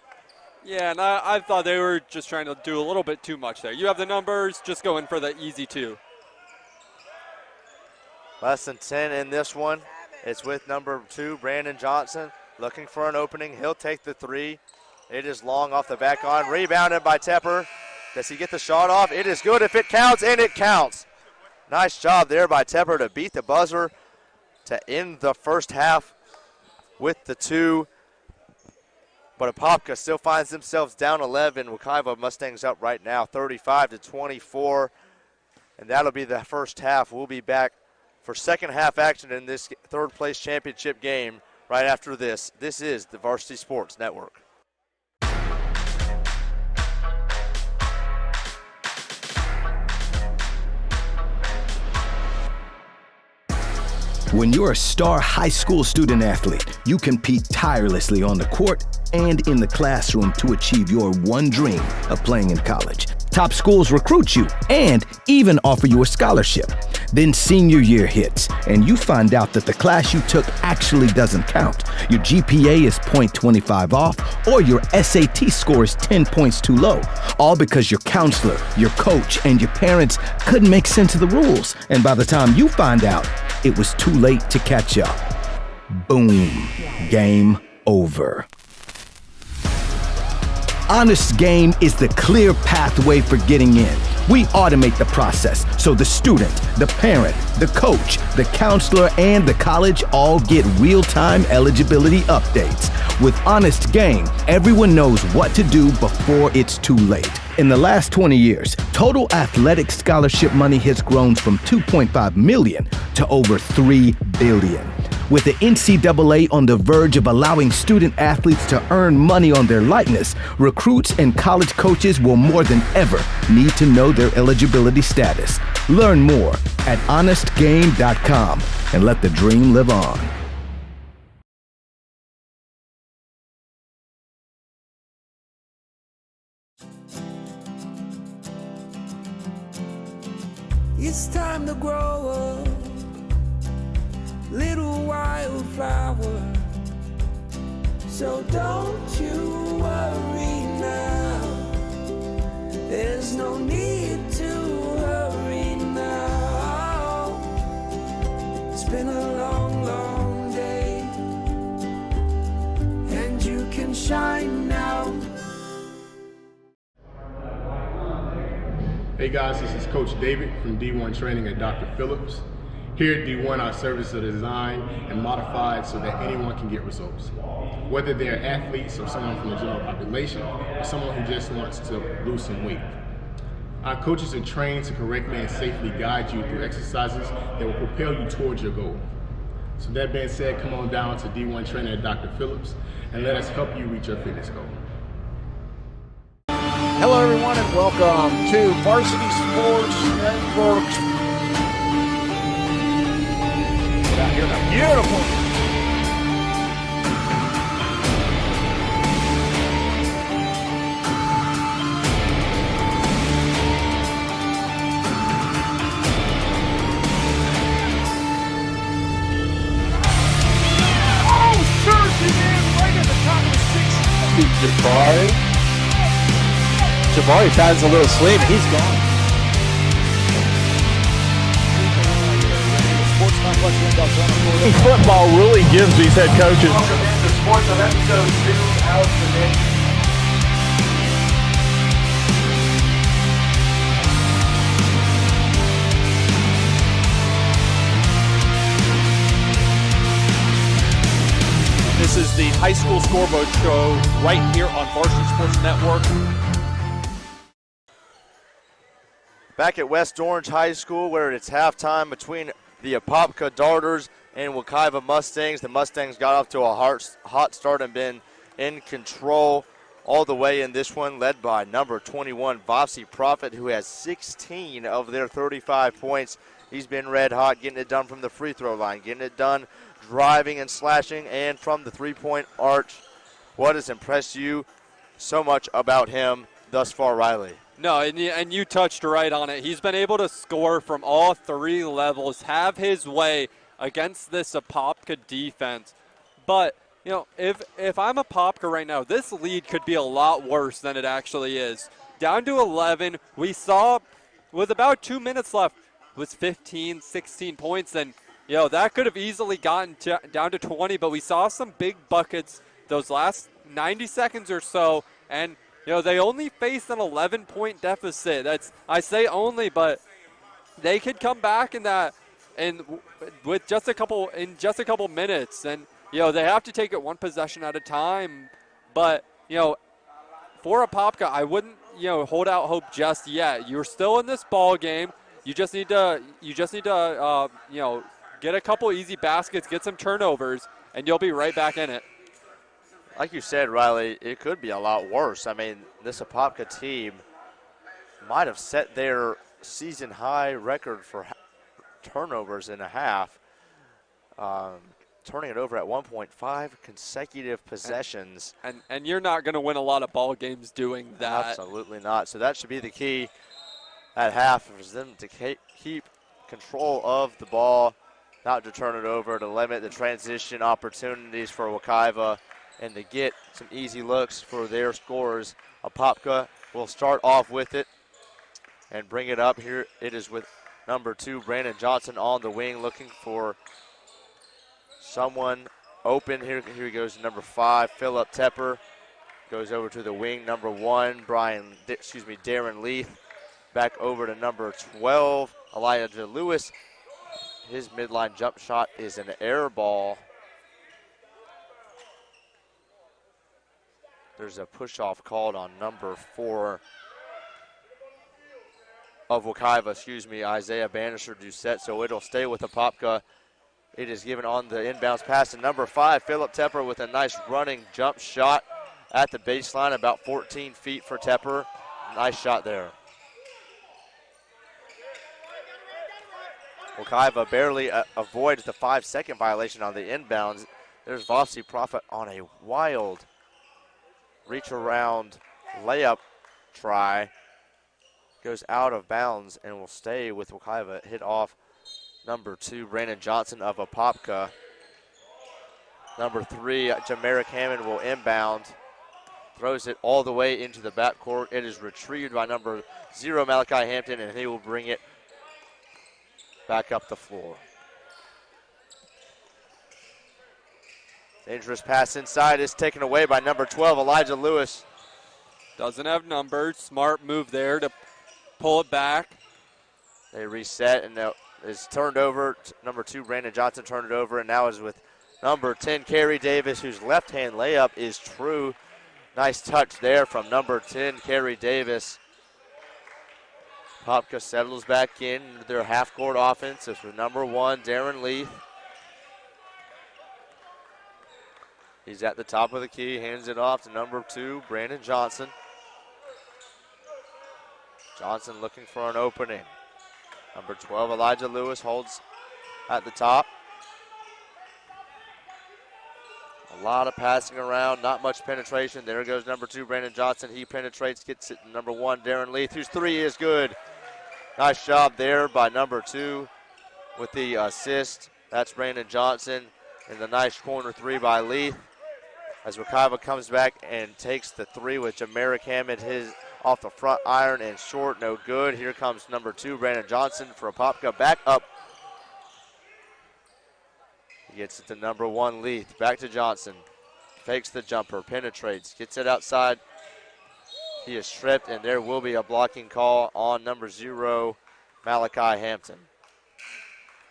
Yeah, and I thought they were just trying to do a little bit too much there. You have the numbers, just go in for the easy 2. Less than 10 in this one. It's with number 2, Brandon Johnson, looking for an opening. He'll take the 3. It is long off the back on, rebounded by Tepper. Does he get the shot off? It is good if it counts, and it counts. Nice job there by Tepper to beat the buzzer to end the first half with the 2. But Apopka still finds themselves down 11. Wekiva Mustangs up right now, 35-24. And that'll be the first half. We'll be back for second half action in this third place championship game right after this. This is the Varsity Sports Network. When you're a star high school student athlete, you compete tirelessly on the court and in the classroom to achieve your one dream of playing in college. Top schools recruit you and even offer you a scholarship. Then senior year hits, and you find out that the class you took actually doesn't count. Your GPA is .25 off, or your SAT score is 10 points too low. All because your counselor, your coach, and your parents couldn't make sense of the rules. And by the time you find out, it was too late to catch up. Boom. Game over. Honest Game is the clear pathway for getting in. We automate the process so the student, the parent, the coach, the counselor, and the college all get real-time eligibility updates. With Honest Game, everyone knows what to do before it's too late. In the last 20 years, total athletic scholarship money has grown from $2.5 million to over $3 billion. With the NCAA on the verge of allowing student athletes to earn money on their likeness, recruits and college coaches will more than ever need to know their eligibility status. Learn more at honestgame.com and let the dream live on. It's time to grow up, little wildflower. So don't you worry now. There's no need to hurry now. It's been a long, long day, and you can shine now. Hey guys, this is Coach David from D1 Training at Dr. Phillips. Here at D1, our services are designed and modified so that anyone can get results. Whether they're athletes or someone from the general population or someone who just wants to lose some weight. Our coaches are trained to correctly and safely guide you through exercises that will propel you towards your goal. So that being said, come on down to D1 Training at Dr. Phillips and let us help you reach your fitness goal. Hello, everyone, and welcome to Varsity Sports Network's. Get out here now. Beautiful. Jabari has a little swing. He's gone. Football really gives these head coaches. Welcome into Sports on episode 2 of the Nation. This is the high school scoreboard show right here on Varsity Sports Network. Back at West Orange High School, where it's halftime between the Apopka Darters and Wekiva Mustangs. The Mustangs got off to a hot start and been in control all the way in this one, led by number 21, Vossi Prophet, who has 16 of their 35 points. He's been red hot, getting it done from the free throw line, getting it done driving and slashing, and from the three-point arch. What has impressed you so much about him thus far, Riley? No, and you touched right on it. He's been able to score from all three levels, have his way against this Apopka defense. But, you know, if I'm Apopka right now, this lead could be a lot worse than it actually is. Down to 11, we saw with about 2 minutes left was 15, 16 points, and you know, that could have easily gotten down to 20, but we saw some big buckets those last 90 seconds or so, and, you know, they only faced an 11-point deficit. I say only, but they could come back in that with just a couple minutes, and, you know, they have to take it one possession at a time, but, you know, for Apopka, I wouldn't, you know, hold out hope just yet. You're still in this ball game. You just need to, you know, get a couple easy baskets, get some turnovers, and you'll be right back in it. Like you said, Riley, it could be a lot worse. I mean, this Apopka team might have set their season high record for turnovers in a half, turning it over at 1.5 consecutive possessions. And you're not going to win a lot of ball games doing that. Absolutely not. So that should be the key at half, for them to keep control of the ball, not to turn it over, to limit the transition opportunities for Wekiva, and to get some easy looks for their scorers. Apopka will start off with it and bring it up here. It is with number 2, Brandon Johnson, on the wing, looking for someone open. Here he goes, number 5, Philip Tepper. Goes over to the wing, number 1, Darren Leith. Back over to number 12, Elijah Lewis. His midline jump shot is an air ball. There's a push-off called on number 4 of Wekiva, Isaiah Bannister Doucette, so it'll stay with Apopka. It is given on the inbounds pass to number 5, Philip Tepper, with a nice running jump shot at the baseline, about 14 feet for Tepper. Nice shot there. Wekiva barely avoids the 5-second violation on the inbounds. There's Vossi Prophet on a wild reach-around layup try. Goes out of bounds and will stay with Wekiva. Hit off number 2, Brandon Johnson of Apopka. Number 3, Jamerick Hammond will inbound. Throws it all the way into the backcourt. It is retrieved by number 0, Malachi Hampton, and he will bring it back up the floor. Dangerous pass inside is taken away by number 12, Elijah Lewis. Doesn't have numbers. Smart move there to pull it back. They reset, and now is turned over. Number 2, Brandon Johnson turned it over, and now is with number 10, Kerry Davis, whose left-hand layup is true. Nice touch there from number 10, Kerry Davis. Apopka settles back in their half-court offense. It's with number 1, Darren Leith. He's at the top of the key, hands it off to number 2, Brandon Johnson. Johnson looking for an opening. Number 12, Elijah Lewis, holds at the top. A lot of passing around, not much penetration. There goes number 2, Brandon Johnson. He penetrates, gets it to number 1, Darren Leith, whose 3 is good. Nice job there by number 2 with the assist. That's Brandon Johnson. And the nice corner 3 by Leith. As Wekiva comes back and takes the 3 with Jamarick Hammond, his off the front iron and short, no good. Here comes number 2, Brandon Johnson for Apopka. Back up. He gets it to number 1, Leith. Back to Johnson. Fakes the jumper, penetrates, gets it outside. He is stripped, and there will be a blocking call on number 0, Malachi Hampton.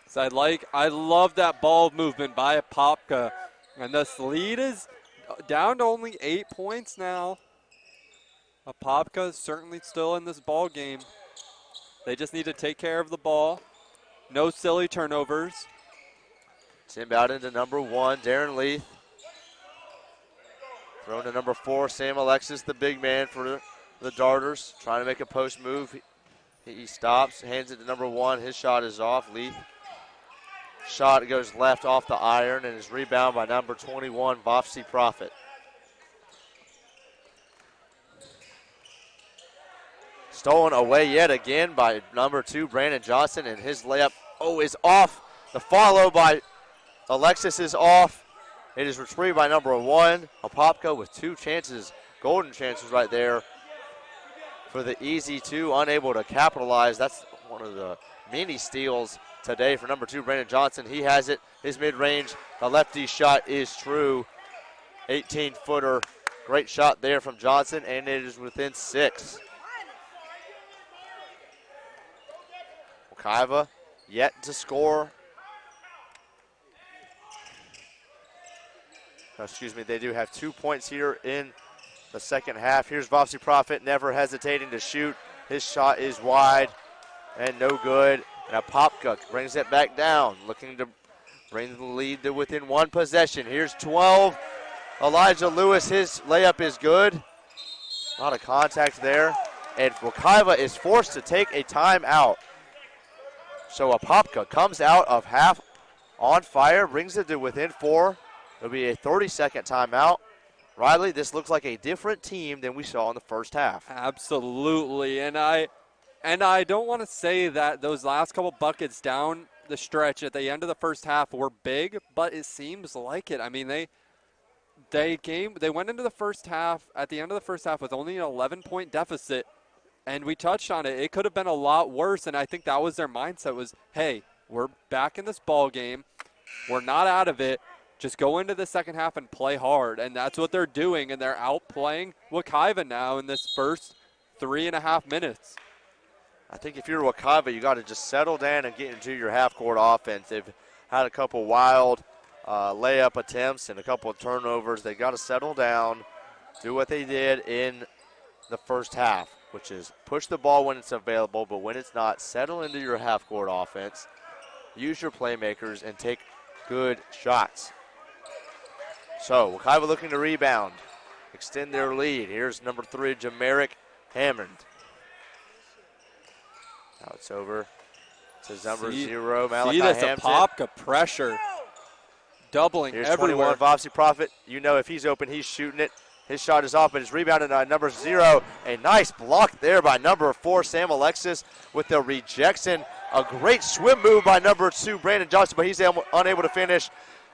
So I love that ball movement by Apopka. And this lead is down to only 8 points now. Apopka is certainly still in this ball game. They just need to take care of the ball. No silly turnovers. It's inbound into number 1, Darren Leith. Thrown to number 4, Sam Alexis, the big man for the Darters. Trying to make a post move. He stops, hands it to number 1. His shot is off. Leith. Shot goes left off the iron and is rebounded by number 21, Vofsy Prophet. Stolen away yet again by number 2, Brandon Johnson, and his layup, is off. The follow by Alexis is off. It is retrieved by number 1, Apopka, with 2 chances, golden chances right there for the easy 2, unable to capitalize. That's one of the many steals today for number 2, Brandon Johnson. He has it, his mid-range, the lefty shot is true. 18-footer, great shot there from Johnson, and it is within 6. Wekiva yet to score. They do have 2 points here in the second half. Here's Vofsy Prophet, never hesitating to shoot. His shot is wide and no good. And Apopka brings it back down, looking to bring the lead to within 1 possession. Here's 12, Elijah Lewis. His layup is good. A lot of contact there. And Wekiva is forced to take a timeout. So Apopka comes out of half on fire, brings it to within 4. It'll be a 30-second timeout. Riley, this looks like a different team than we saw in the first half. Absolutely, and I don't want to say that those last couple buckets down the stretch at the end of the first half were big, but it seems like it. I mean, they went into the first half, at the end of the first half, with only an 11-point deficit, and we touched on it. It could have been a lot worse, and I think that was their mindset was, hey, we're back in this ball game. We're not out of it. Just go into the second half and play hard, and that's what they're doing, and they're outplaying Wekiva now in this first 3.5 minutes. I think if you're Wekiva, you got to just settle down and get into your half-court offense. They've had a couple wild layup attempts and a couple of turnovers. They got to settle down, do what they did in the first half, which is push the ball when it's available, but when it's not, settle into your half-court offense, use your playmakers, and take good shots. So Wekiva looking to rebound, extend their lead. Here's number 3, Jamarick Hammond. Now it's over to number 0, Malachi Hampton. See this Apopka pressure, doubling Here's everywhere. 21, Vofsy Prophet. You know if he's open, he's shooting it. His shot is off, but it's rebounded by number 0. A nice block there by number 4, Sam Alexis, with the rejection. A great swim move by number 2, Brandon Johnson, but he's unable to finish,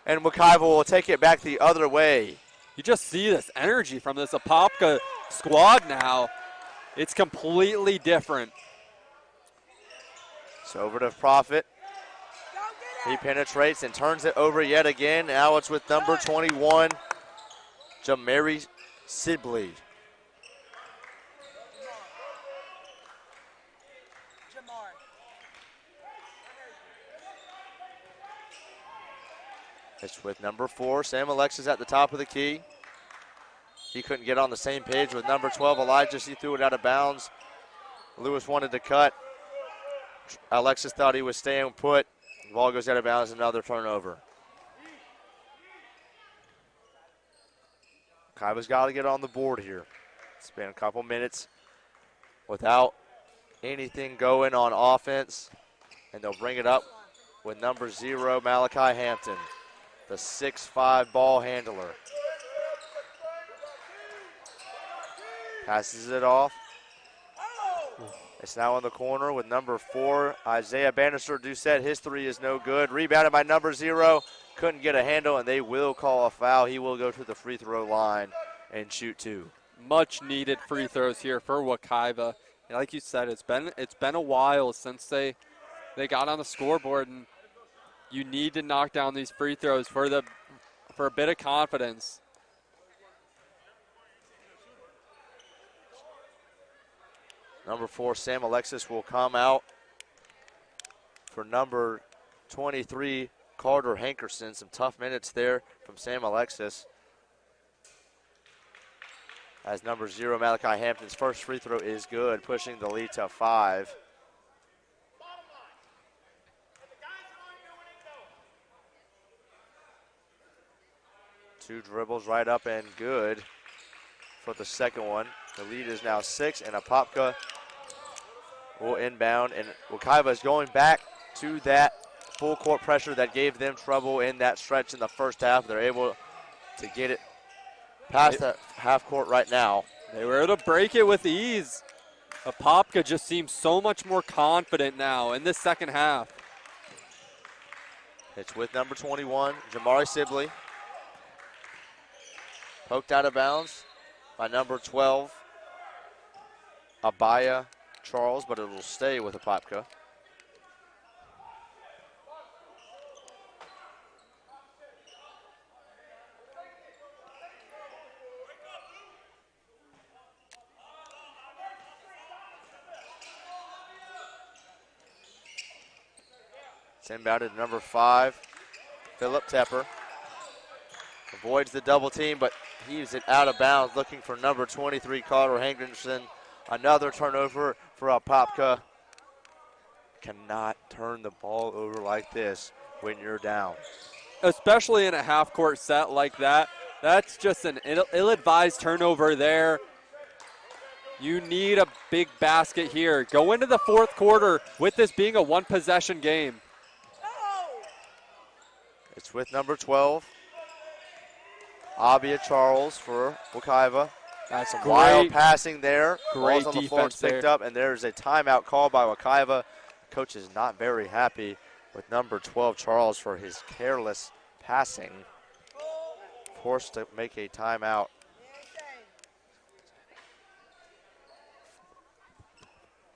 and Wekiva will take it back the other way. You just see this energy from this Apopka squad now. It's completely different. So over to Prophet. He penetrates and turns it over yet again. Now it's with number 21, Jamari Sibley. It's with number 4, Sam Alexis at the top of the key. He couldn't get on the same page with number 12, Elijah. He threw it out of bounds. Lewis wanted to cut. Alexis thought he was staying put. The ball goes out of bounds, another turnover. Wekiva's got to get on the board here. It's been a couple minutes without anything going on offense, and they'll bring it up with number 0, Malachi Hampton, the 6'5" ball handler. Passes it off. It's now in the corner with number 4, Isaiah Bannister-Doucette. His three is no good. Rebounded by number 0. Couldn't get a handle, and they will call a foul. He will go to the free throw line and shoot 2. Much needed free throws here for Wekiva. And like you said, it's been a while since they got on the scoreboard, and you need to knock down these free throws for a bit of confidence. Number 4, Sam Alexis, will come out for number 23, Carter Hankerson. Some tough minutes there from Sam Alexis. As number 0, Malachi Hampton's first free throw is good, pushing the lead to 5. Two dribbles right up and good for the second one. The lead is now 6, and Apopka will inbound, and Wekiva is going back to that full court pressure that gave them trouble in that stretch in the first half. They're able to get it past that half court right now. They were able to break it with ease. Apopka just seems so much more confident now in this second half. It's with number 21, Jamari Sibley. Poked out of bounds by number 12, Abaya Charles, but it will stay with Apopka. It's inbounded to number 5, Philip Tepper. Avoids the double team, but heaves it out of bounds, looking for number 23, Carter Hankerson. Another turnover for Apopka. Cannot turn the ball over like this when you're down. Especially in a half-court set like that. That's just an ill-advised turnover there. You need a big basket here. Go into the fourth quarter with this being a one-possession game. It's with number 12, Abia Charles for Wekiva. That's some great. Wild passing there. Great Ball's on the floor, defense picked there. up, and there's a timeout called by Wekiva. Coach is not very happy with number 12, Charles, for his careless passing. Forced to make a timeout.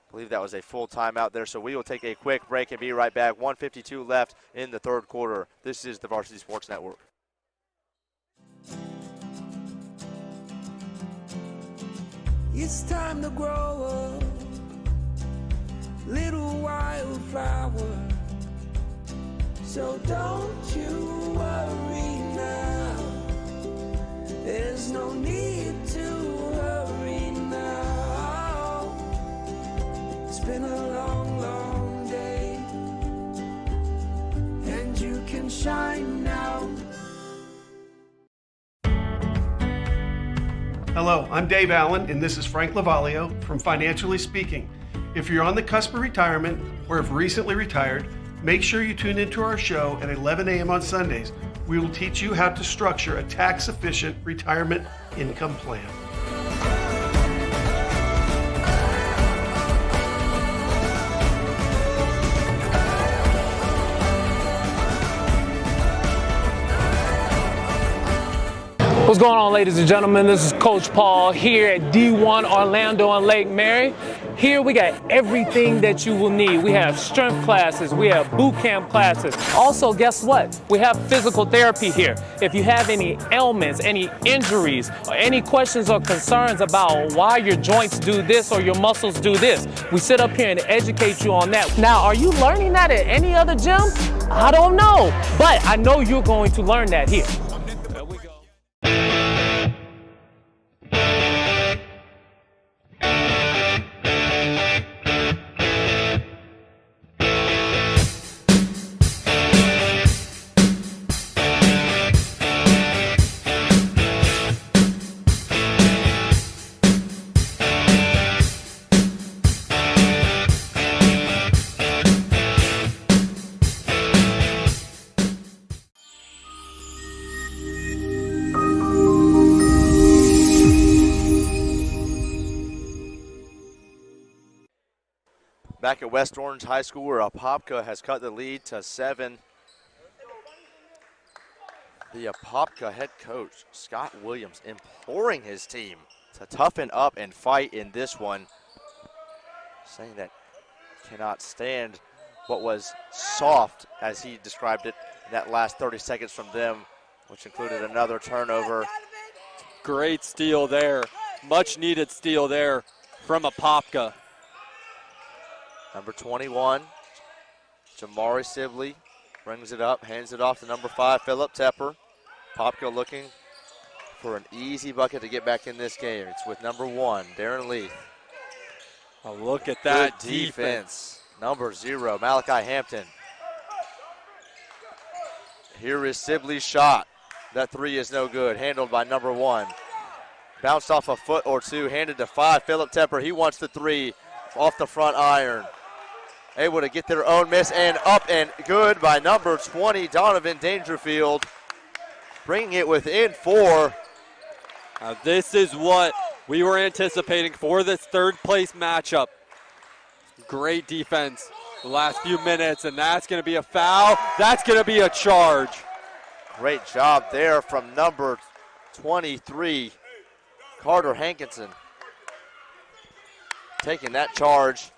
I believe that was a full timeout there, so we will take a quick break and be right back. 1:52 left in the third quarter. This is the Varsity Sports Network. It's time to grow up, little wildflower. So don't you worry now. There's no need to hurry now. It's been a long, long day, and you can shine now. Hello, I'm Dave Allen, and this is Frank Lavalio from Financially Speaking. If you're on the cusp of retirement or have recently retired, make sure you tune into our show at 11 a.m. on Sundays. We will teach you how to structure a tax-efficient retirement income plan. What's going on, ladies and gentlemen? This is Coach Paul here at D1 Orlando on Lake Mary. Here we got everything that you will need. We have strength classes, we have boot camp classes. Also, guess what? We have physical therapy here. If you have any ailments, any injuries, or any questions or concerns about why your joints do this or your muscles do this, we sit up here and educate you on that. Now, are you learning that at any other gym? I don't know, but I know you're going to learn that here. Back at West Orange High School, where Apopka has cut the lead to 7. The Apopka head coach, Scott Williams, imploring his team to toughen up and fight in this one, saying that cannot stand what was soft, as he described it, in that last 30 seconds from them, which included another turnover. Great steal there. Much needed steal there from Apopka. Number 21, Jamari Sibley brings it up, hands it off to number 5, Philip Tepper. Apopka looking for an easy bucket to get back in this game. It's with number 1, Darren Leith. Oh, look at that Good defense. Number 0, Malachi Hampton. Here is Sibley's shot. That 3 is no good. Handled by number 1. Bounced off a foot or two. Handed to 5, Philip Tepper. He wants the 3 off the front iron. Able to get their own miss, and up and good by number 20, Donovan Dangerfield. Bringing it within 4. This is what we were anticipating for this third place matchup. Great defense the last few minutes, and that's going to be a foul. That's going to be a charge. Great job there from number 23, Carter Hankinson. Taking that charge,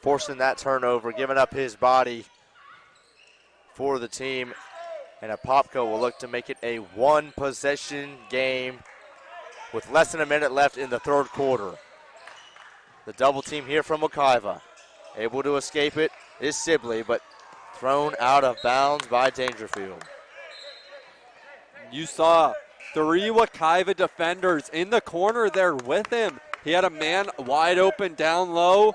forcing that turnover, giving up his body for the team. And Apopka will look to make it a one-possession game with less than a minute left in the third quarter. The double team here from Wekiva. Able to escape it is Sibley, but thrown out of bounds by Dangerfield. You saw 3 Wekiva defenders in the corner there with him. He had a man wide open down low.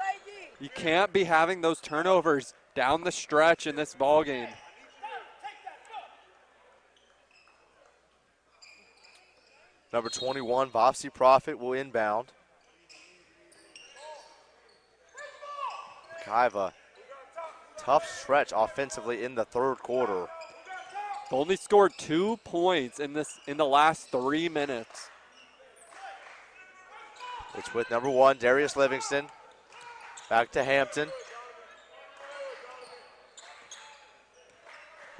You can't be having those turnovers down the stretch in this ball game. Number 21, Vopsy Prophet will inbound. Wekiva, tough stretch offensively in the third quarter. Only scored 2 points in the last 3 minutes. It's with number 1, Darius Livingston. Back to Hampton.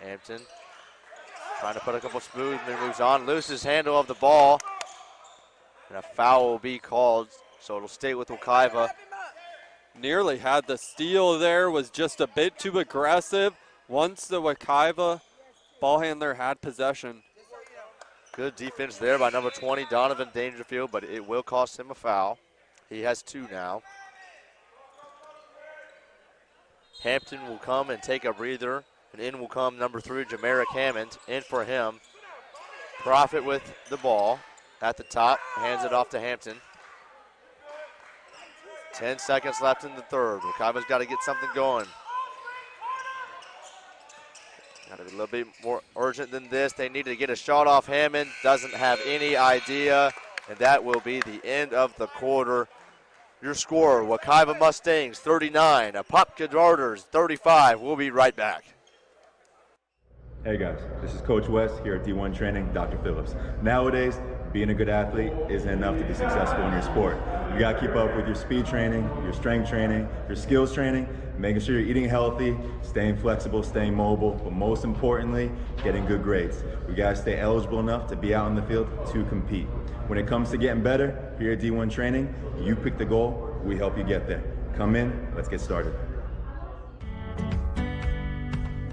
Hampton trying to put a couple smooth moves on. Loses handle of the ball. And a foul will be called, so it'll stay with Wekiva. Nearly had the steal there, was just a bit too aggressive once the Wekiva ball handler had possession. Good defense there by number 20, Donovan Dangerfield, but it will cost him a foul. He has 2 now. Hampton will come and take a breather, and in will come number 3, Jamarick Hammond. In for him. Prophet with the ball at the top, hands it off to Hampton. 10 seconds left in the third. Wekiva's got to get something going. Got to be a little bit more urgent than this. They need to get a shot off Hammond. Doesn't have any idea, and that will be the end of the quarter. Your score, Wekiva Mustangs 39, Apopka Darters 35. We'll be right back. Hey guys, this is Coach West here at D1 Training, Dr. Phillips. Nowadays, being a good athlete isn't enough to be successful in your sport. You gotta keep up with your speed training, your strength training, your skills training, making sure you're eating healthy, staying flexible, staying mobile, but most importantly, getting good grades. We gotta stay eligible enough to be out in the field to compete. When it comes to getting better, here at D1 Training, you pick the goal, we help you get there. Come in, let's get started.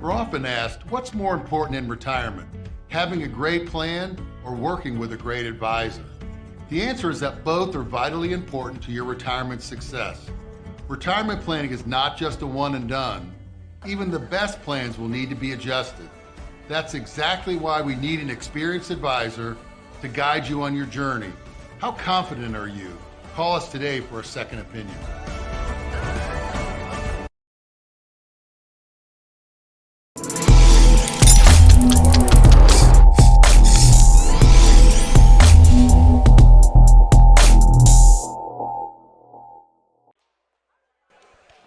We're often asked, what's more important in retirement, having a great plan or working with a great advisor? The answer is that both are vitally important to your retirement success. Retirement planning is not just a one and done. Even the best plans will need to be adjusted. That's exactly why we need an experienced advisor to guide you on your journey. How confident are you? Call us today for a second opinion.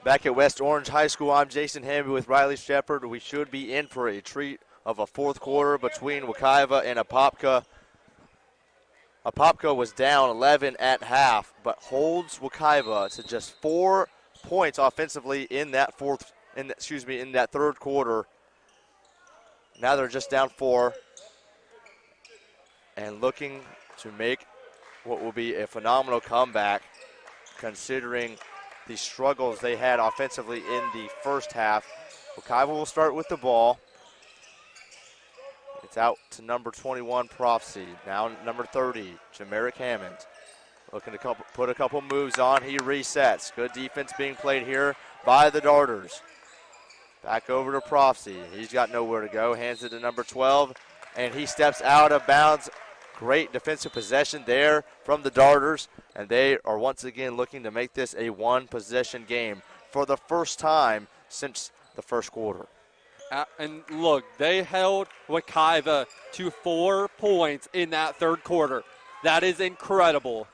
Back at West Orange High School, I'm Jason Hamby with Riley Shepard. We should be in for a treat of a fourth quarter between Wekiva and Apopka. Apopka was down 11 at half, but holds Wekiva to just 4 points offensively in that third quarter. Now they're just down 4 and looking to make what will be a phenomenal comeback considering the struggles they had offensively in the first half. Wekiva will start with the ball. It's out to number 21, Prophecy. Now number 30, Jamerick Hammond. Looking to put a couple moves on. He resets. Good defense being played here by the Darters. Back over to Prophecy. He's got nowhere to go. Hands it to number 12, and he steps out of bounds. Great defensive possession there from the Darters, and they are once again looking to make this a one-possession game for the first time since the first quarter. And look, they held Wekiva to 4 points in that third quarter. That is incredible.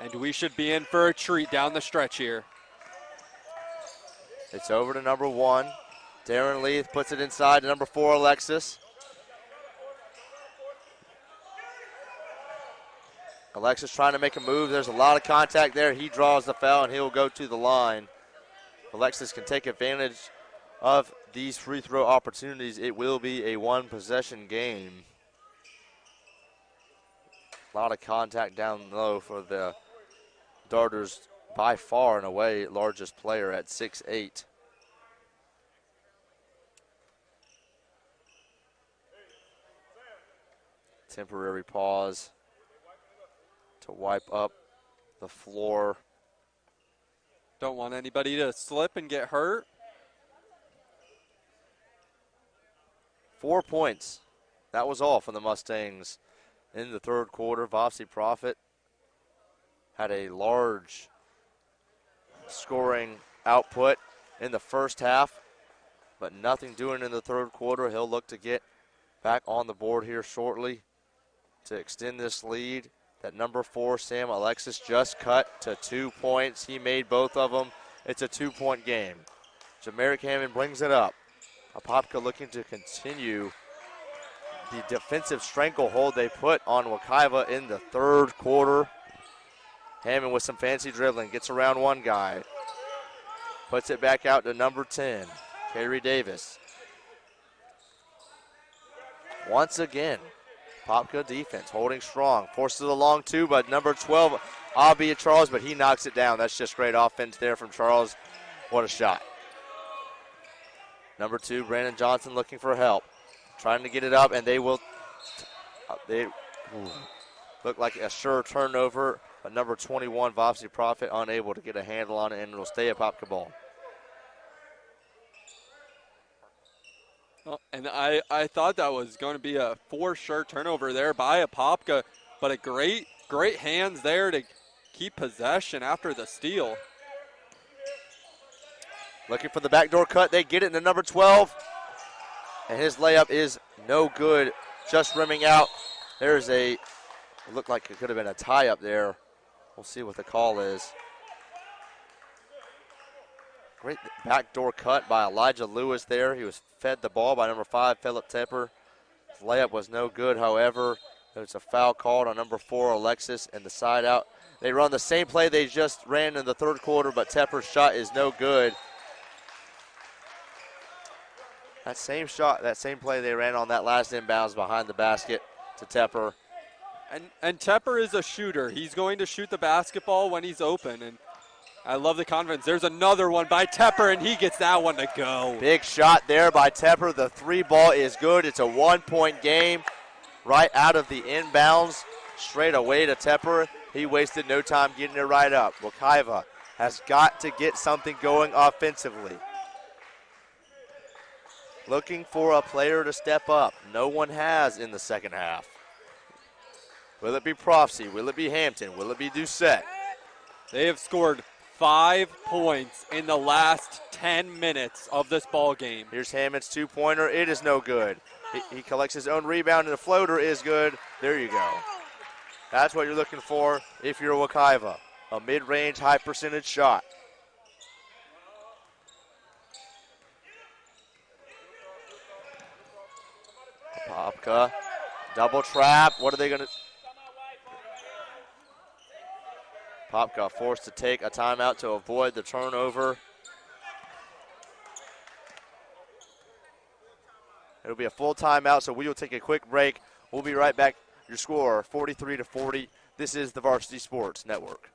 And we should be in for a treat down the stretch here. It's over to number 1. Darren Leith puts it inside to number 4, Alexis. Alexis trying to make a move. There's a lot of contact there. He draws the foul, and he'll go to the line. Alexis can take advantage of these free throw opportunities. It will be a one-possession game. A lot of contact down low for the Darters, by far and away largest player at 6'8". Temporary pause to wipe up the floor. Don't want anybody to slip and get hurt. 4 points. That was all for the Mustangs in the third quarter. Vopsy Prophet had a large scoring output in the first half, but nothing doing in the third quarter. He'll look to get back on the board here shortly to extend this lead. That number 4, Sam Alexis, just cut to 2 points. He made both of them. It's a 2-point game. Jamerick Hammond brings it up. Apopka looking to continue the defensive stranglehold they put on Wekiva in the third quarter. Hammond with some fancy dribbling, gets around one guy. Puts it back out to number 10, Kerry Davis. Once again, Apopka defense holding strong. Forces it along too, but number 12, Abia Charles, but he knocks it down. That's just great offense there from Charles. What a shot. Number 2, Brandon Johnson looking for help. Trying to get it up, and they will. They look like a sure turnover, but number 21, Vopsy Prophet, unable to get a handle on it, and it'll stay a Apopka ball. Oh, and I thought that was going to be a for sure turnover there by Apopka, but a great hands there to keep possession after the steal. Looking for the backdoor cut. They get it to number 12. And his layup is no good. Just rimming out. There's it looked like it could have been a tie up there. We'll see what the call is. Great backdoor cut by Elijah Lewis there. He was fed the ball by number 5, Philip Tepper. His layup was no good, however. There's a foul called on number 4, Alexis, and the side out. They run the same play they just ran in the third quarter, but Tepper's shot is no good. That same shot, that same play they ran on that last inbounds behind the basket to Tepper. And Tepper is a shooter. He's going to shoot the basketball when he's open, and I love the confidence. There's another one by Tepper, and he gets that one to go. Big shot there by Tepper. The 3 ball is good. It's a 1-point game right out of the inbounds. Straight away to Tepper. He wasted no time getting it right up. Wekiva has got to get something going offensively. Looking for a player to step up. No one has in the second half. Will it be Prophecy? Will it be Hampton? Will it be Doucette? They have scored 5 points in the last 10 minutes of this ball game. Here's Hammond's 2-pointer. It is no good. He collects his own rebound, and the floater is good. There you go. That's what you're looking for if you're Wekiva. A mid-range, high-percentage shot. Apopka, double trap. What are they going to? Apopka forced to take a timeout to avoid the turnover. It'll be a full timeout, so we will take a quick break. We'll be right back. Your score, 43-40. This is the Varsity Sports Network.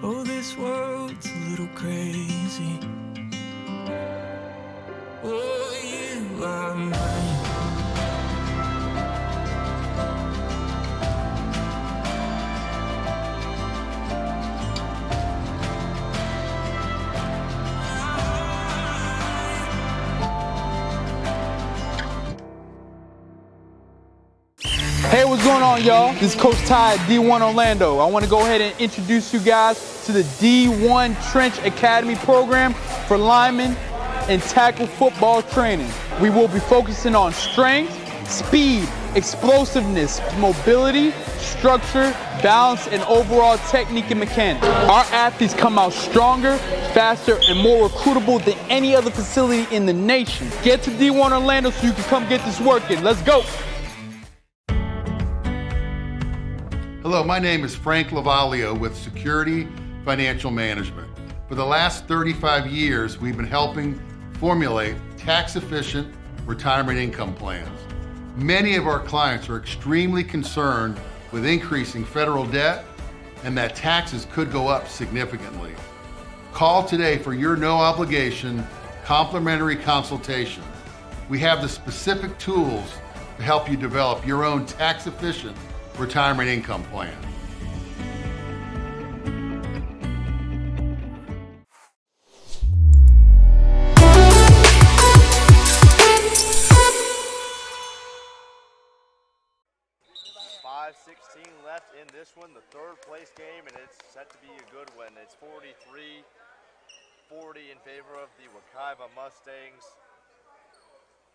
Oh, this world's a little crazy. Oh, you are mine. Hey, what's going on, y'all? This is Coach Ty at D1 Orlando. I want to go ahead and introduce you guys to the D1 Trench Academy program for linemen and tackle football training. We will be focusing on strength, speed, explosiveness, mobility, structure, balance, and overall technique and mechanics. Our athletes come out stronger, faster, and more recruitable than any other facility in the nation. Get to D1 Orlando so you can come get this work in. Let's go. Hello, my name is Frank Lavalio with Security Financial Management. For the last 35 years, we've been helping formulate tax-efficient retirement income plans. Many of our clients are extremely concerned with increasing federal debt and that taxes could go up significantly. Call today for your no-obligation, complimentary consultation. We have the specific tools to help you develop your own tax-efficient retirement income plan. .5:16 left in this one, the third place game, and it's set to be a good one. It's 43-40 in favor of the Wekiva Mustangs.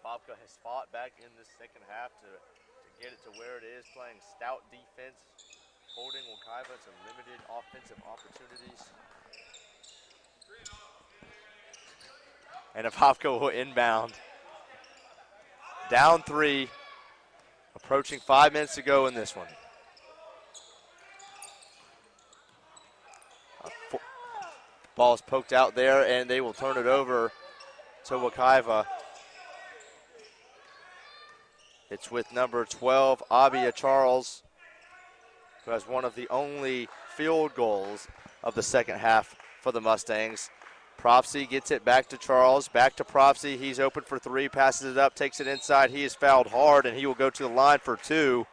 Apopka has fought back in the second half to get it to where it is, playing stout defense, holding Wekiva to limited offensive opportunities. And Apopka will inbound. Down 3, approaching 5 minutes to go in this one. Ball's poked out there, and they will turn it over to Wekiva. It's with number 12, Abia Charles, who has one of the only field goals of the second half for the Mustangs. Propsy gets it back to Charles, back to Propsy. He's open for 3, passes it up, takes it inside. He is fouled hard, and he will go to the line for 2.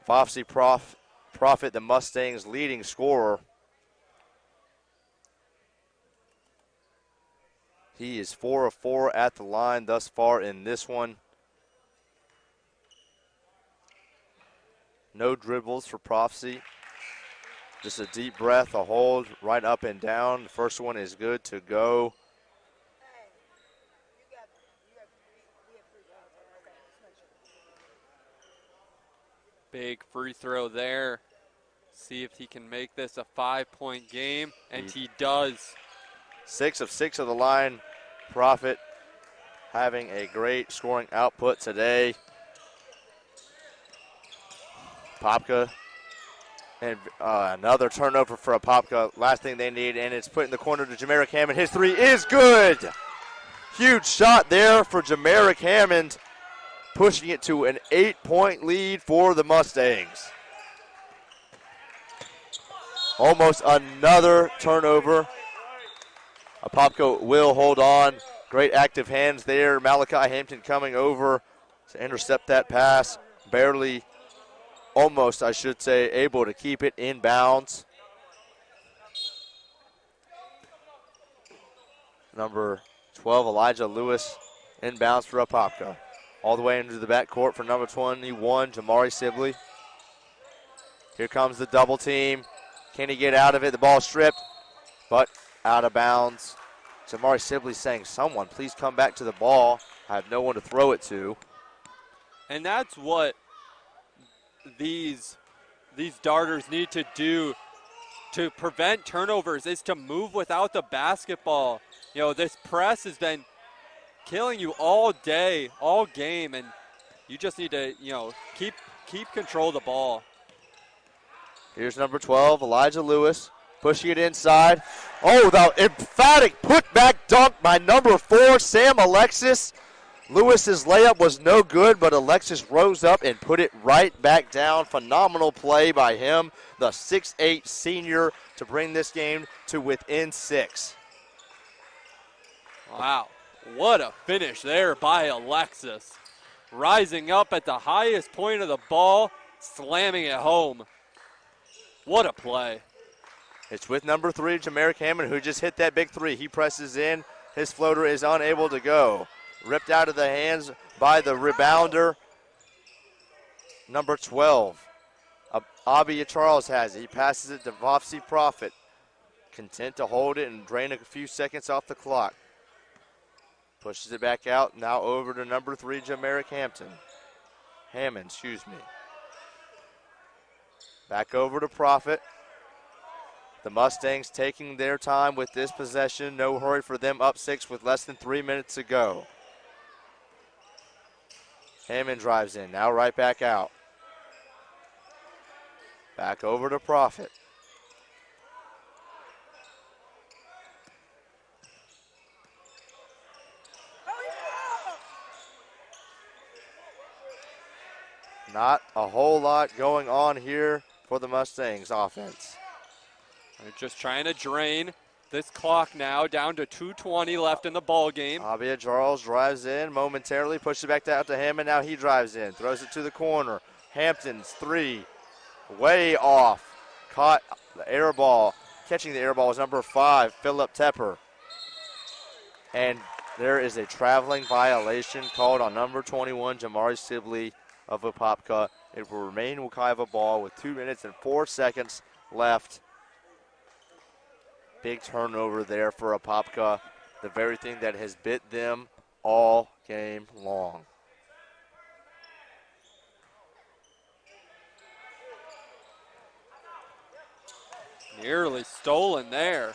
Propsy Profit, the Mustangs' leading scorer. He is 4 of 4 at the line thus far in this one. No dribbles for Propsy. Just a deep breath, a hold, right up and down. The first one is good to go. Big free throw there. See if he can make this a 5-point game, and he does. 6 of 6 of the line. Profit having a great scoring output today. Apopka, and another turnover for Apopka. Last thing they need, and it's put in the corner to Jamaric Hammond. His 3 is good. Huge shot there for Jamaric Hammond, pushing it to an 8-point lead for the Mustangs. Almost another turnover. Apopka will hold on. Great active hands there. Malachi Hampton coming over to intercept that pass. Barely, almost I should say, able to keep it in bounds. Number 12, Elijah Lewis, inbounds for Apopka. All the way into the backcourt for number 21, Jamari Sibley. Here comes the double team. Can he get out of it? The ball stripped, but out of bounds. Jamari Sibley saying, someone please come back to the ball. I have no one to throw it to. And that's what these darters need to do to prevent turnovers, is to move without the basketball. You know, this press has been killing you all day, all game, and you just need to, you know, keep control of the ball. Here's number 12, Elijah Lewis, pushing it inside. Oh, the emphatic putback dunk by number 4, Sam Alexis. Lewis's layup was no good, but Alexis rose up and put it right back down. Phenomenal play by him, the 6'8 senior, to bring this game to within 6. Wow, what a finish there by Alexis. Rising up at the highest point of the ball, slamming it home. What a play. It's with number 3, Jamarick Hammond, who just hit that big 3. He presses in. His floater is unable to go. Ripped out of the hands by the rebounder, number 12. Abia Charles has it. He passes it to Vopsy Prophet. Content to hold it and drain a few seconds off the clock. Pushes it back out. Now over to number 3, Jamarick Hammond, excuse me. Back over to Prophet. The Mustangs taking their time with this possession. No hurry for them, up 6 with less than 3 minutes to go. Hammond drives in, now right back out. Back over to Prophet. Not a whole lot going on here for the Mustangs offense. They're just trying to drain this clock now, down to 2:20 left in the ball game. Abia Charles drives in momentarily, pushes it back out to Hammond. Now he drives in, throws it to the corner. Hampton's 3, way off. Caught the air ball. Catching the air ball is number 5, Philip Tepper. And there is a traveling violation called on number 21, Jamari Sibley of Apopka. It will remain Wekiva ball with 2 minutes and 4 seconds left. Big turnover there for Apopka, the very thing that has bit them all game long. Nearly stolen there.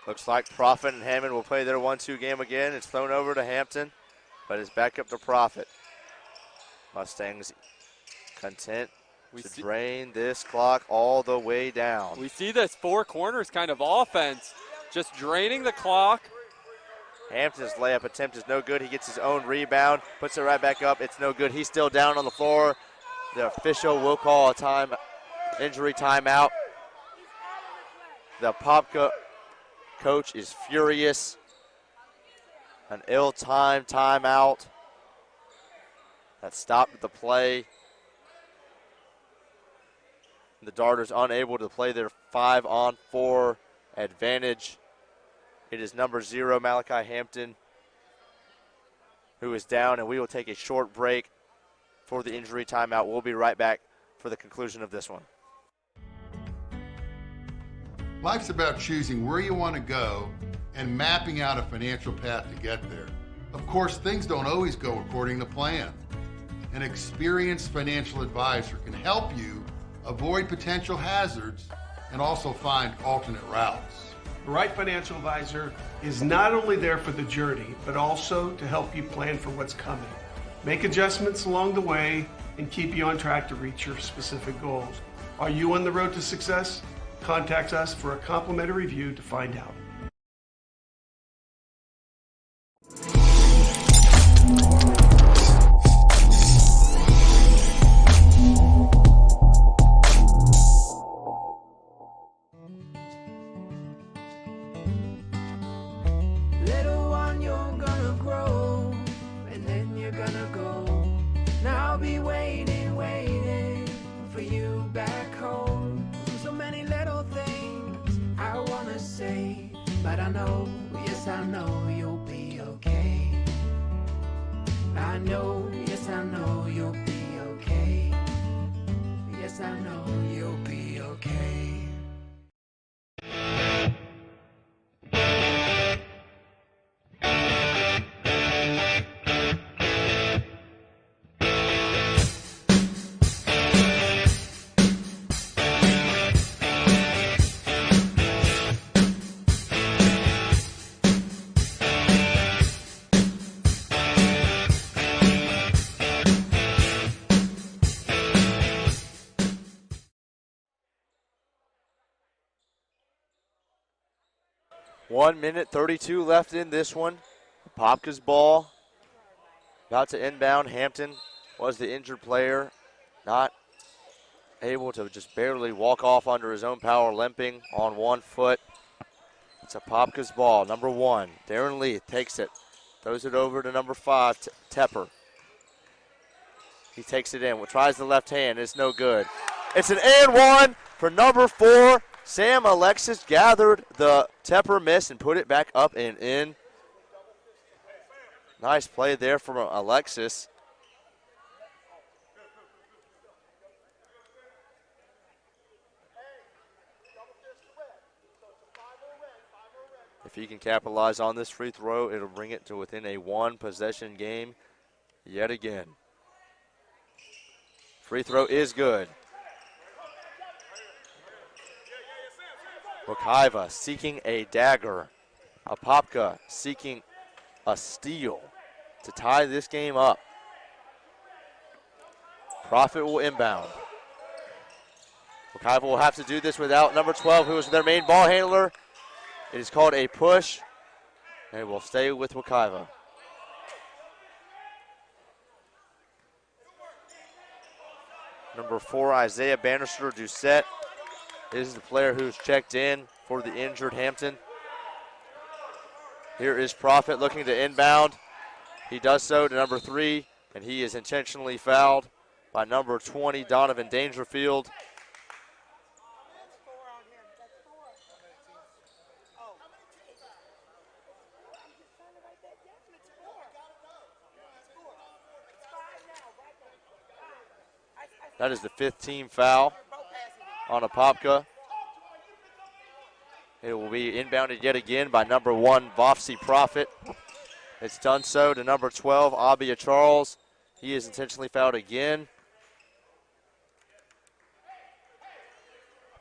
Looks like Prophet and Hammond will play their 1-2 game again. It's thrown over to Hampton, but it's back up to Prophet. Mustangs content to drain this clock all the way down. We see this 4 corners kind of offense, just draining the clock. Hampton's layup attempt is no good. He gets his own rebound, puts it right back up. It's no good. He's still down on the floor. The official will call a injury timeout. The Apopka coach is furious. An ill-timed timeout that stopped the play. The Darters unable to play their 5-on-4 advantage. It is number 0, Malachi Hampton, who is down, and we will take a short break for the injury timeout. We'll be right back for the conclusion of this one. Life's about choosing where you want to go and mapping out a financial path to get there. Of course, things don't always go according to plan. An experienced financial advisor can help you avoid potential hazards and also find alternate routes. The right financial advisor is not only there for the journey, but also to help you plan for what's coming. Make adjustments along the way and keep you on track to reach your specific goals. Are you on the road to success? Contact us for a complimentary review to find out. Little one, you're gonna grow, and then you're gonna go. Now I'll be waiting, waiting for you back home. So many little things I wanna say. I know, yes I know you'll be okay. Yes I know you'll be okay. One minute 32 left in this one. Apopka's ball about to inbound. Hampton was the injured player, not able to just barely walk off under his own power, limping on one foot. It's Apopka's ball, number 1. Darren Leith takes it, throws it over to number 5, Tepper. He takes it in, tries the left hand, it's no good. It's an and one for number 4. Sam Alexis gathered the Tepper miss and put it back up and in. Nice play there from Alexis. If he can capitalize on this free throw, it'll bring it to within a one-possession game yet again. Free throw is good. Wekiva seeking a dagger. Apopka seeking a steal to tie this game up. Profit will inbound. Wekiva will have to do this without number 12, who is their main ball handler. It is called a push, and it will stay with Wekiva. Number 4, Isaiah Bannister Doucette is the player who's checked in for the injured Hampton. Here is Profit looking to inbound. He does so to number 3, and he is intentionally fouled by number 20, Donovan Dangerfield. That is the 5th team foul on Apopka. It will be inbounded yet again by number 1, Vofsy Profit. It's done so to number 12, Abia Charles. He is intentionally fouled again.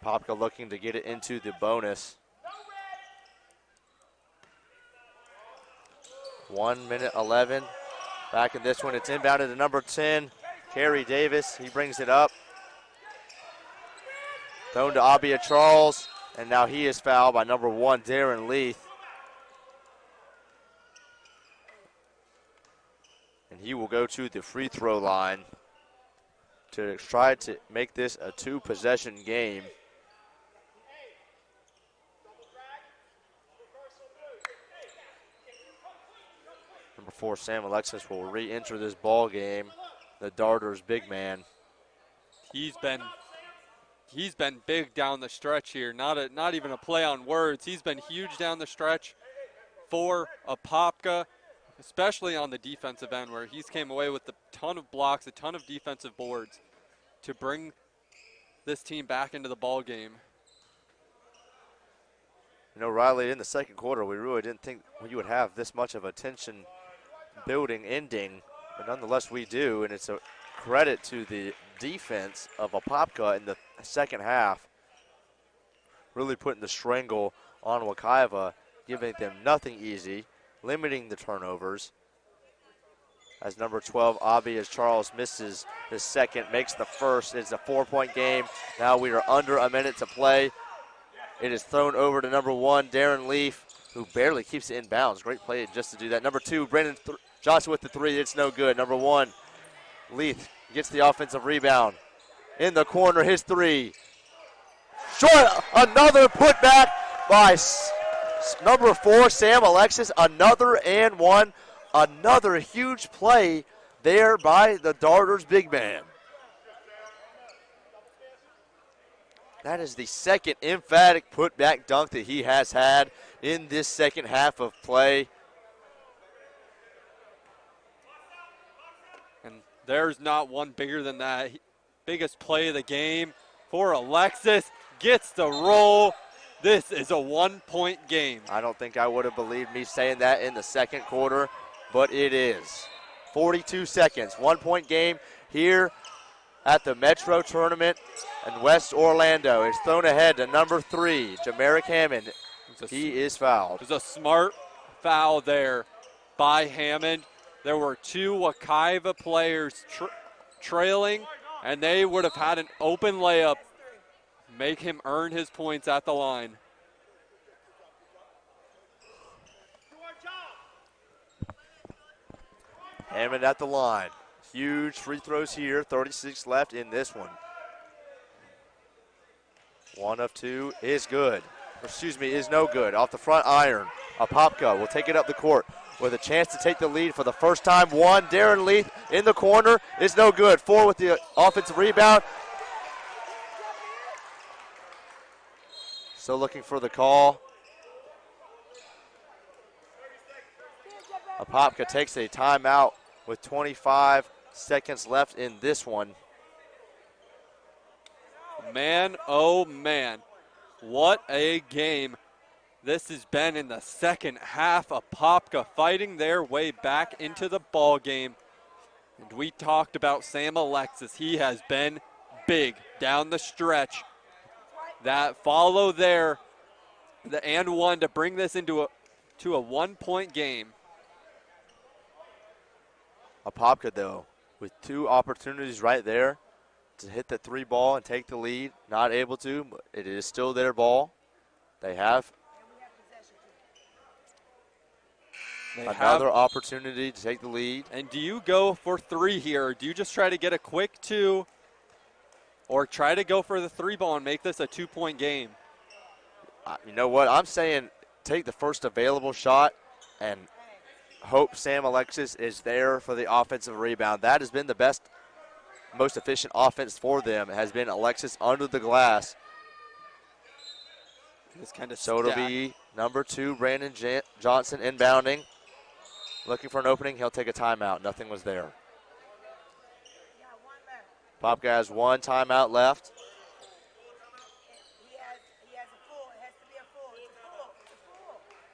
Apopka looking to get it into the bonus. 1 minute 11. Back in this one, it's inbounded to number 10, Kerry Davis. He brings it up. Thrown to Abia Charles, and now he is fouled by number 1, Darren Leith. And he will go to the free throw line to try to make this a 2-possession game. Number 4, Sam Alexis, will re-enter this ball game. The Darters' big man. He's been big down the stretch here. Not even a play on words. He's been huge down the stretch for Apopka, especially on the defensive end, where he's came away with a ton of blocks, a ton of defensive boards to bring this team back into the ball game. You know, Riley, in the second quarter, we really didn't think you would have this much of a tension building ending, but nonetheless we do, and it's a credit to the defense of Apopka in the second half, really putting the strangle on Wekiva, giving them nothing easy, limiting the turnovers. As number 12, Abia Charles misses the second, makes the first. It's a 4-point game. Now we are under a minute to play. It is thrown over to number 1, Darren Leaf, who barely keeps it in bounds. Great play just to do that. Number 2, Brandon Johnson with the 3. It's no good. Number 1, Leith gets the offensive rebound. In the corner, his 3. Short, another putback by number 4, Sam Alexis. Another and one. Another huge play there by the Darters' big man. That is the second emphatic putback dunk that he has had in this second half of play. There's not one bigger than that. Biggest play of the game for Alexis. Gets the roll. This is a 1-point game. I don't think I would have believed me saying that in the second quarter, but it is. 42 seconds, 1-point game here at the Metro Tournament. And West Orlando is thrown ahead to number 3, Jamaric Hammond. He is fouled. There's a smart foul there by Hammond. There were 2 Wekiva players trailing, and they would have had an open layup. Make him earn his points at the line. Hammond at the line. Huge free throws here. 36 left in this one. 1 of 2 is good. Is no good. Off the front iron. Apopka will take it up the court with a chance to take the lead for the first time. 1. Darren Leith in the corner is no good. 4 with the offensive rebound. Still looking for the call. Apopka takes a timeout with 25 seconds left in this one. Man, oh man, what a game this has been in the second half. Apopka fighting their way back into the ball game. And we talked about Sam Alexis. He has been big down the stretch. That follow there, the and 1 to bring this into a 1-point game. Apopka, though, with 2 opportunities right there to hit the 3 ball and take the lead. Not able to, but it is still their ball. They have another opportunity to take the lead. And do you go for 3 here, or do you just try to get a quick 2, or try to go for the 3 ball and make this a 2-point game? You know what? I'm saying take the first available shot and hope Sam Alexis is there for the offensive rebound. That has been the best, most efficient offense for them, has been Alexis under the glass. So it'll be number 2, Brandon Johnson inbounding. Looking for an opening. He'll take a timeout. Nothing was there. Apopka has 1 timeout left.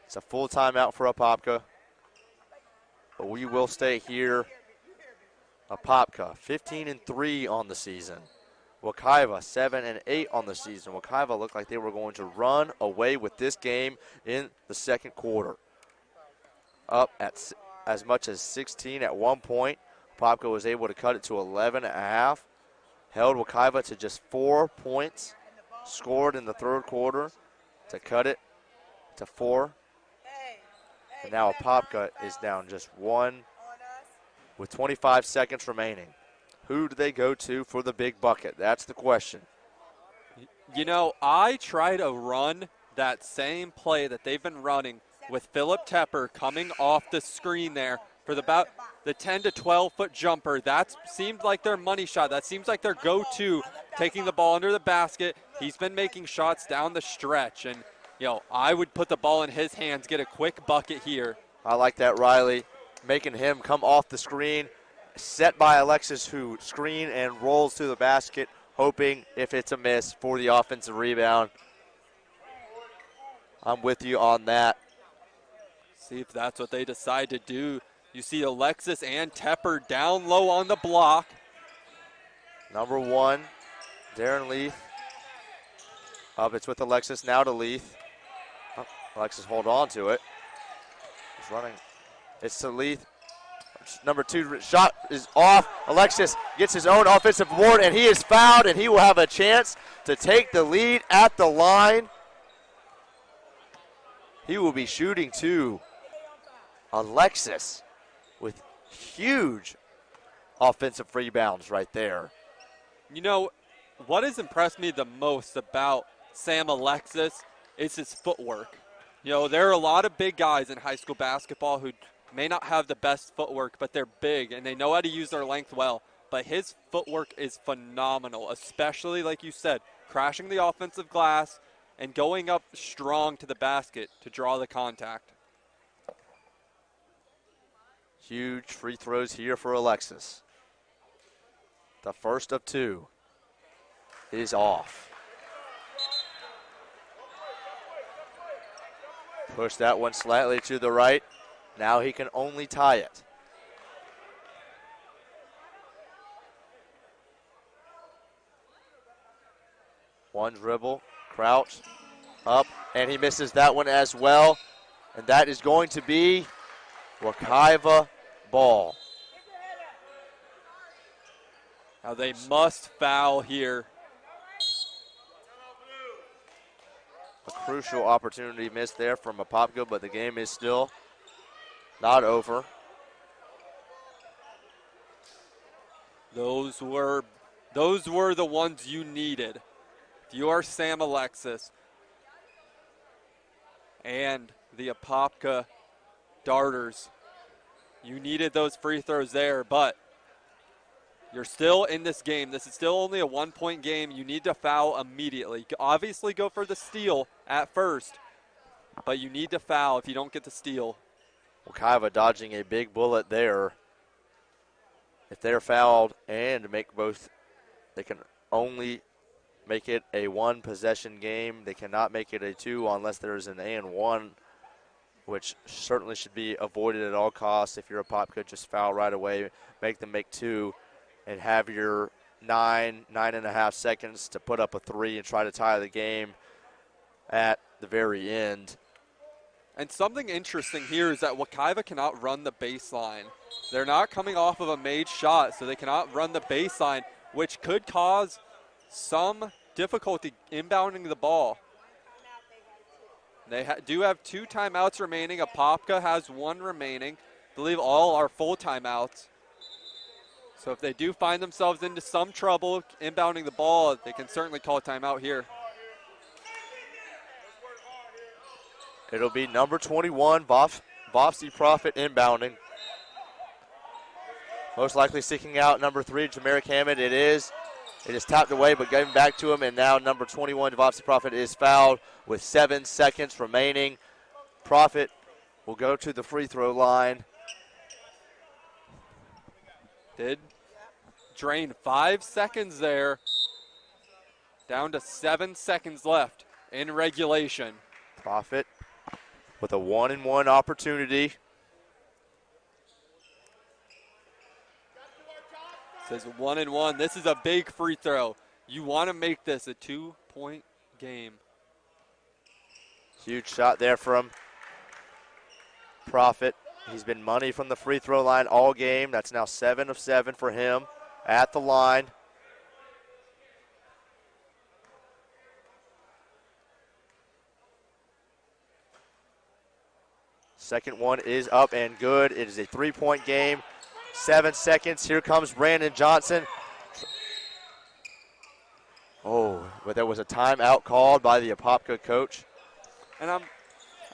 It's a full timeout for Apopka. But we will stay here. Apopka, 15-3 on the season. Wekiva, 7-8 on the season. Wekiva looked like they were going to run away with this game in the second quarter. Up at as much as 16 at one point. Apopka was able to cut it to 11.5. Held Wekiva to just 4 points. Scored in the third quarter to cut it to 4. And now Apopka is down just 1 with 25 seconds remaining. Who do they go to for the big bucket? That's the question. You know, I try to run that same play that they've been running with Philip Tepper coming off the screen there for the 10 to 12 foot jumper. That seemed like their money shot. That seems like their go-to, taking the ball under the basket. He's been making shots down the stretch, and you know, I would put the ball in his hands, get a quick bucket here. I like that, Riley, making him come off the screen, set by Alexis, who screen and rolls to the basket, hoping if it's a miss for the offensive rebound. I'm with you on that. See if that's what they decide to do. You see Alexis and Tepper down low on the block. Number 1, Darren Leith. Up, it's with Alexis, now to Leith. Oh, Alexis hold on to it. He's running. It's to Leith. Number 2 shot is off. Alexis gets his own offensive board, and he is fouled, and he will have a chance to take the lead at the line. He will be shooting to Alexis with huge offensive rebounds right there. You know, what has impressed me the most about Sam Alexis is his footwork. You know, there are a lot of big guys in high school basketball who may not have the best footwork, but they're big and they know how to use their length well. But his footwork is phenomenal, especially, like you said, crashing the offensive glass and going up strong to the basket to draw the contact. Huge free throws here for Alexis. The first of two is off. Push that one slightly to the right. Now he can only tie it. One dribble, crouch, up, and he misses that one as well. And that is going to be Wekiva ball. Now they must foul here. A crucial opportunity missed there from Apopka, but the game is still not over. Those were the ones you needed. If you are Sam Alexis and the Apopka Darters, you needed those free throws there, but you're still in this game. This is still only a 1-point game. You need to foul immediately. Obviously go for the steal at first, but you need to foul if you don't get the steal. Wekiva dodging a big bullet there. If they're fouled and make both, they can only make it a one-possession game. They cannot make it a two unless there's an and one, which certainly should be avoided at all costs. If you're Apopka, just foul right away, make them make two, and have your 9.5 seconds to put up a three and try to tie the game at the very end. And something interesting here is that Wekiva cannot run the baseline. They're not coming off of a made shot, so they cannot run the baseline, which could cause some difficulty inbounding the ball. They do have 2 timeouts remaining. Apopka has 1 remaining. I believe all are full timeouts. So if they do find themselves into some trouble inbounding the ball, they can certainly call a timeout here. It'll be number 21, Vopsy Prophet inbounding. Most likely seeking out number 3, Jameric Hammond. It is tapped away, but getting back to him, and now number 21, Vopsy Prophet, is fouled with 7 seconds remaining. Prophet will go to the free throw line. Did drain 5 seconds there. Down to 7 seconds left in regulation. Prophet with a 1-and-1 opportunity. Says 1-and-1. This is a big free throw. You want to make this a 2-point game. Huge shot there from Prophet. He's been money from the free throw line all game. That's now 7 of 7 for him at the line. Second one is up and good. It is a 3-point game. 7 seconds. Here comes Brandon Johnson. Oh, but there was a timeout called by the Apopka coach. And I'm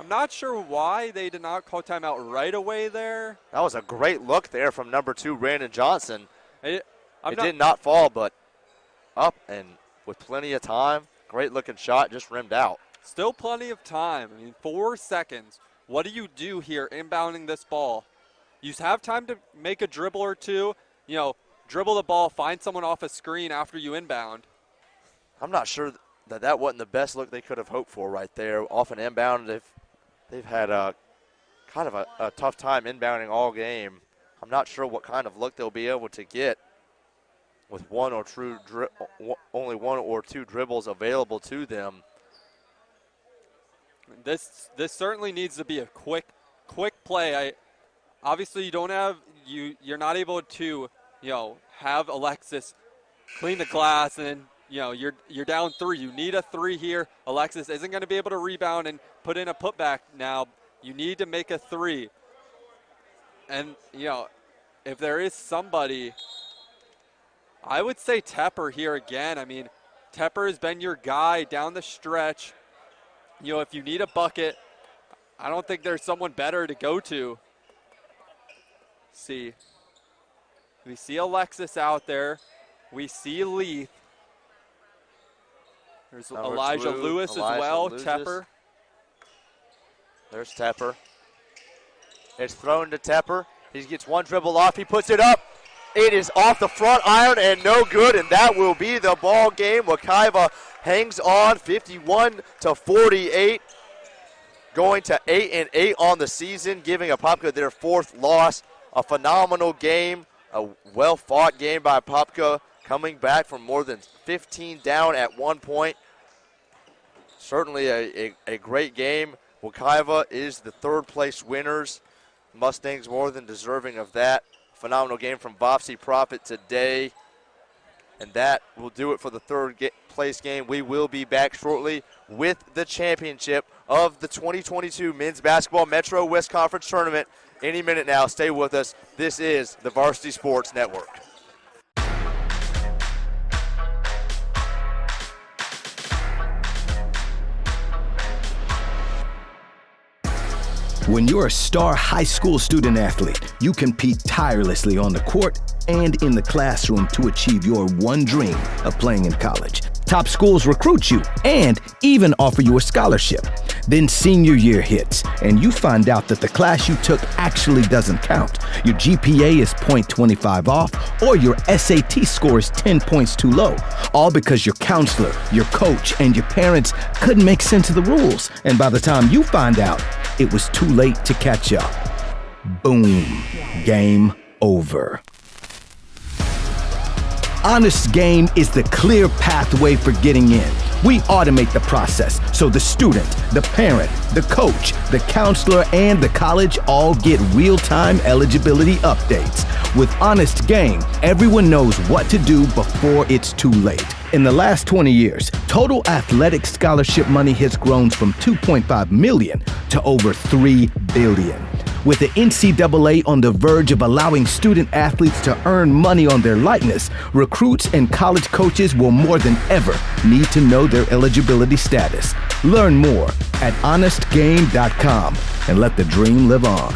not sure why they did not call timeout right away there. That was a great look there from number 2, Brandon Johnson. It did not fall, but up and with plenty of time. Great looking shot, just rimmed out. Still plenty of time. I mean, 4 seconds. What do you do here inbounding this ball? You have time to make a dribble or two, dribble the ball, find someone off a screen after you inbound. I'm not sure that wasn't the best look they could have hoped for right there. Off an inbound, they've had a kind of a tough time inbounding all game. I'm not sure what kind of look they'll be able to get with only 1 or 2 dribbles available to them. This certainly needs to be a quick play. Obviously, you're not able to have Alexis clean the glass, and then you're down 3. You need a 3 here. Alexis isn't going to be able to rebound and put in a putback now. You need to make a 3. And if there is somebody, I would say Tepper here again. I mean, Tepper has been your guy down the stretch. If you need a bucket, I don't think there's someone better to go to. We see Alexis out there. We see Leith. There's Elijah Lewis as well, Tepper. There's Tepper. It's thrown to Tepper. He gets 1 dribble off. He puts it up. It is off the front iron and no good, and that will be the ball game. Wekiva hangs on 51-48, going to 8-8 on the season, giving Apopka their 4th loss. A phenomenal game, a well-fought game by Apopka, coming back from more than 15 down at one point. Certainly a great game. Wekiva is the 3rd place winners. Mustangs more than deserving of that. Phenomenal game from Vopsy Prophet today. And that will do it for the 3rd place game. We will be back shortly with the championship of the 2022 Men's Basketball Metro West Conference Tournament. Any minute now. Stay with us. This is the Varsity Sports Network. When you're a star high school student athlete, you compete tirelessly on the court and in the classroom to achieve your one dream of playing in college. Top schools recruit you and even offer you a scholarship. Then senior year hits, and you find out that the class you took actually doesn't count. Your GPA is .25 off, or your SAT score is 10 points too low. All because your counselor, your coach, and your parents couldn't make sense of the rules. And by the time you find out, it was too late to catch up. Boom. Game over. Honest Game is the clear pathway for getting in. We automate the process so the student, the parent, the coach, the counselor, and the college all get real-time eligibility updates. With Honest Game, everyone knows what to do before it's too late. In the last 20 years, total athletic scholarship money has grown from $2.5 million to over $3 billion. With the NCAA on the verge of allowing student athletes to earn money on their likeness, recruits and college coaches will more than ever need to know their eligibility status. Learn more at honestgame.com and let the dream live on.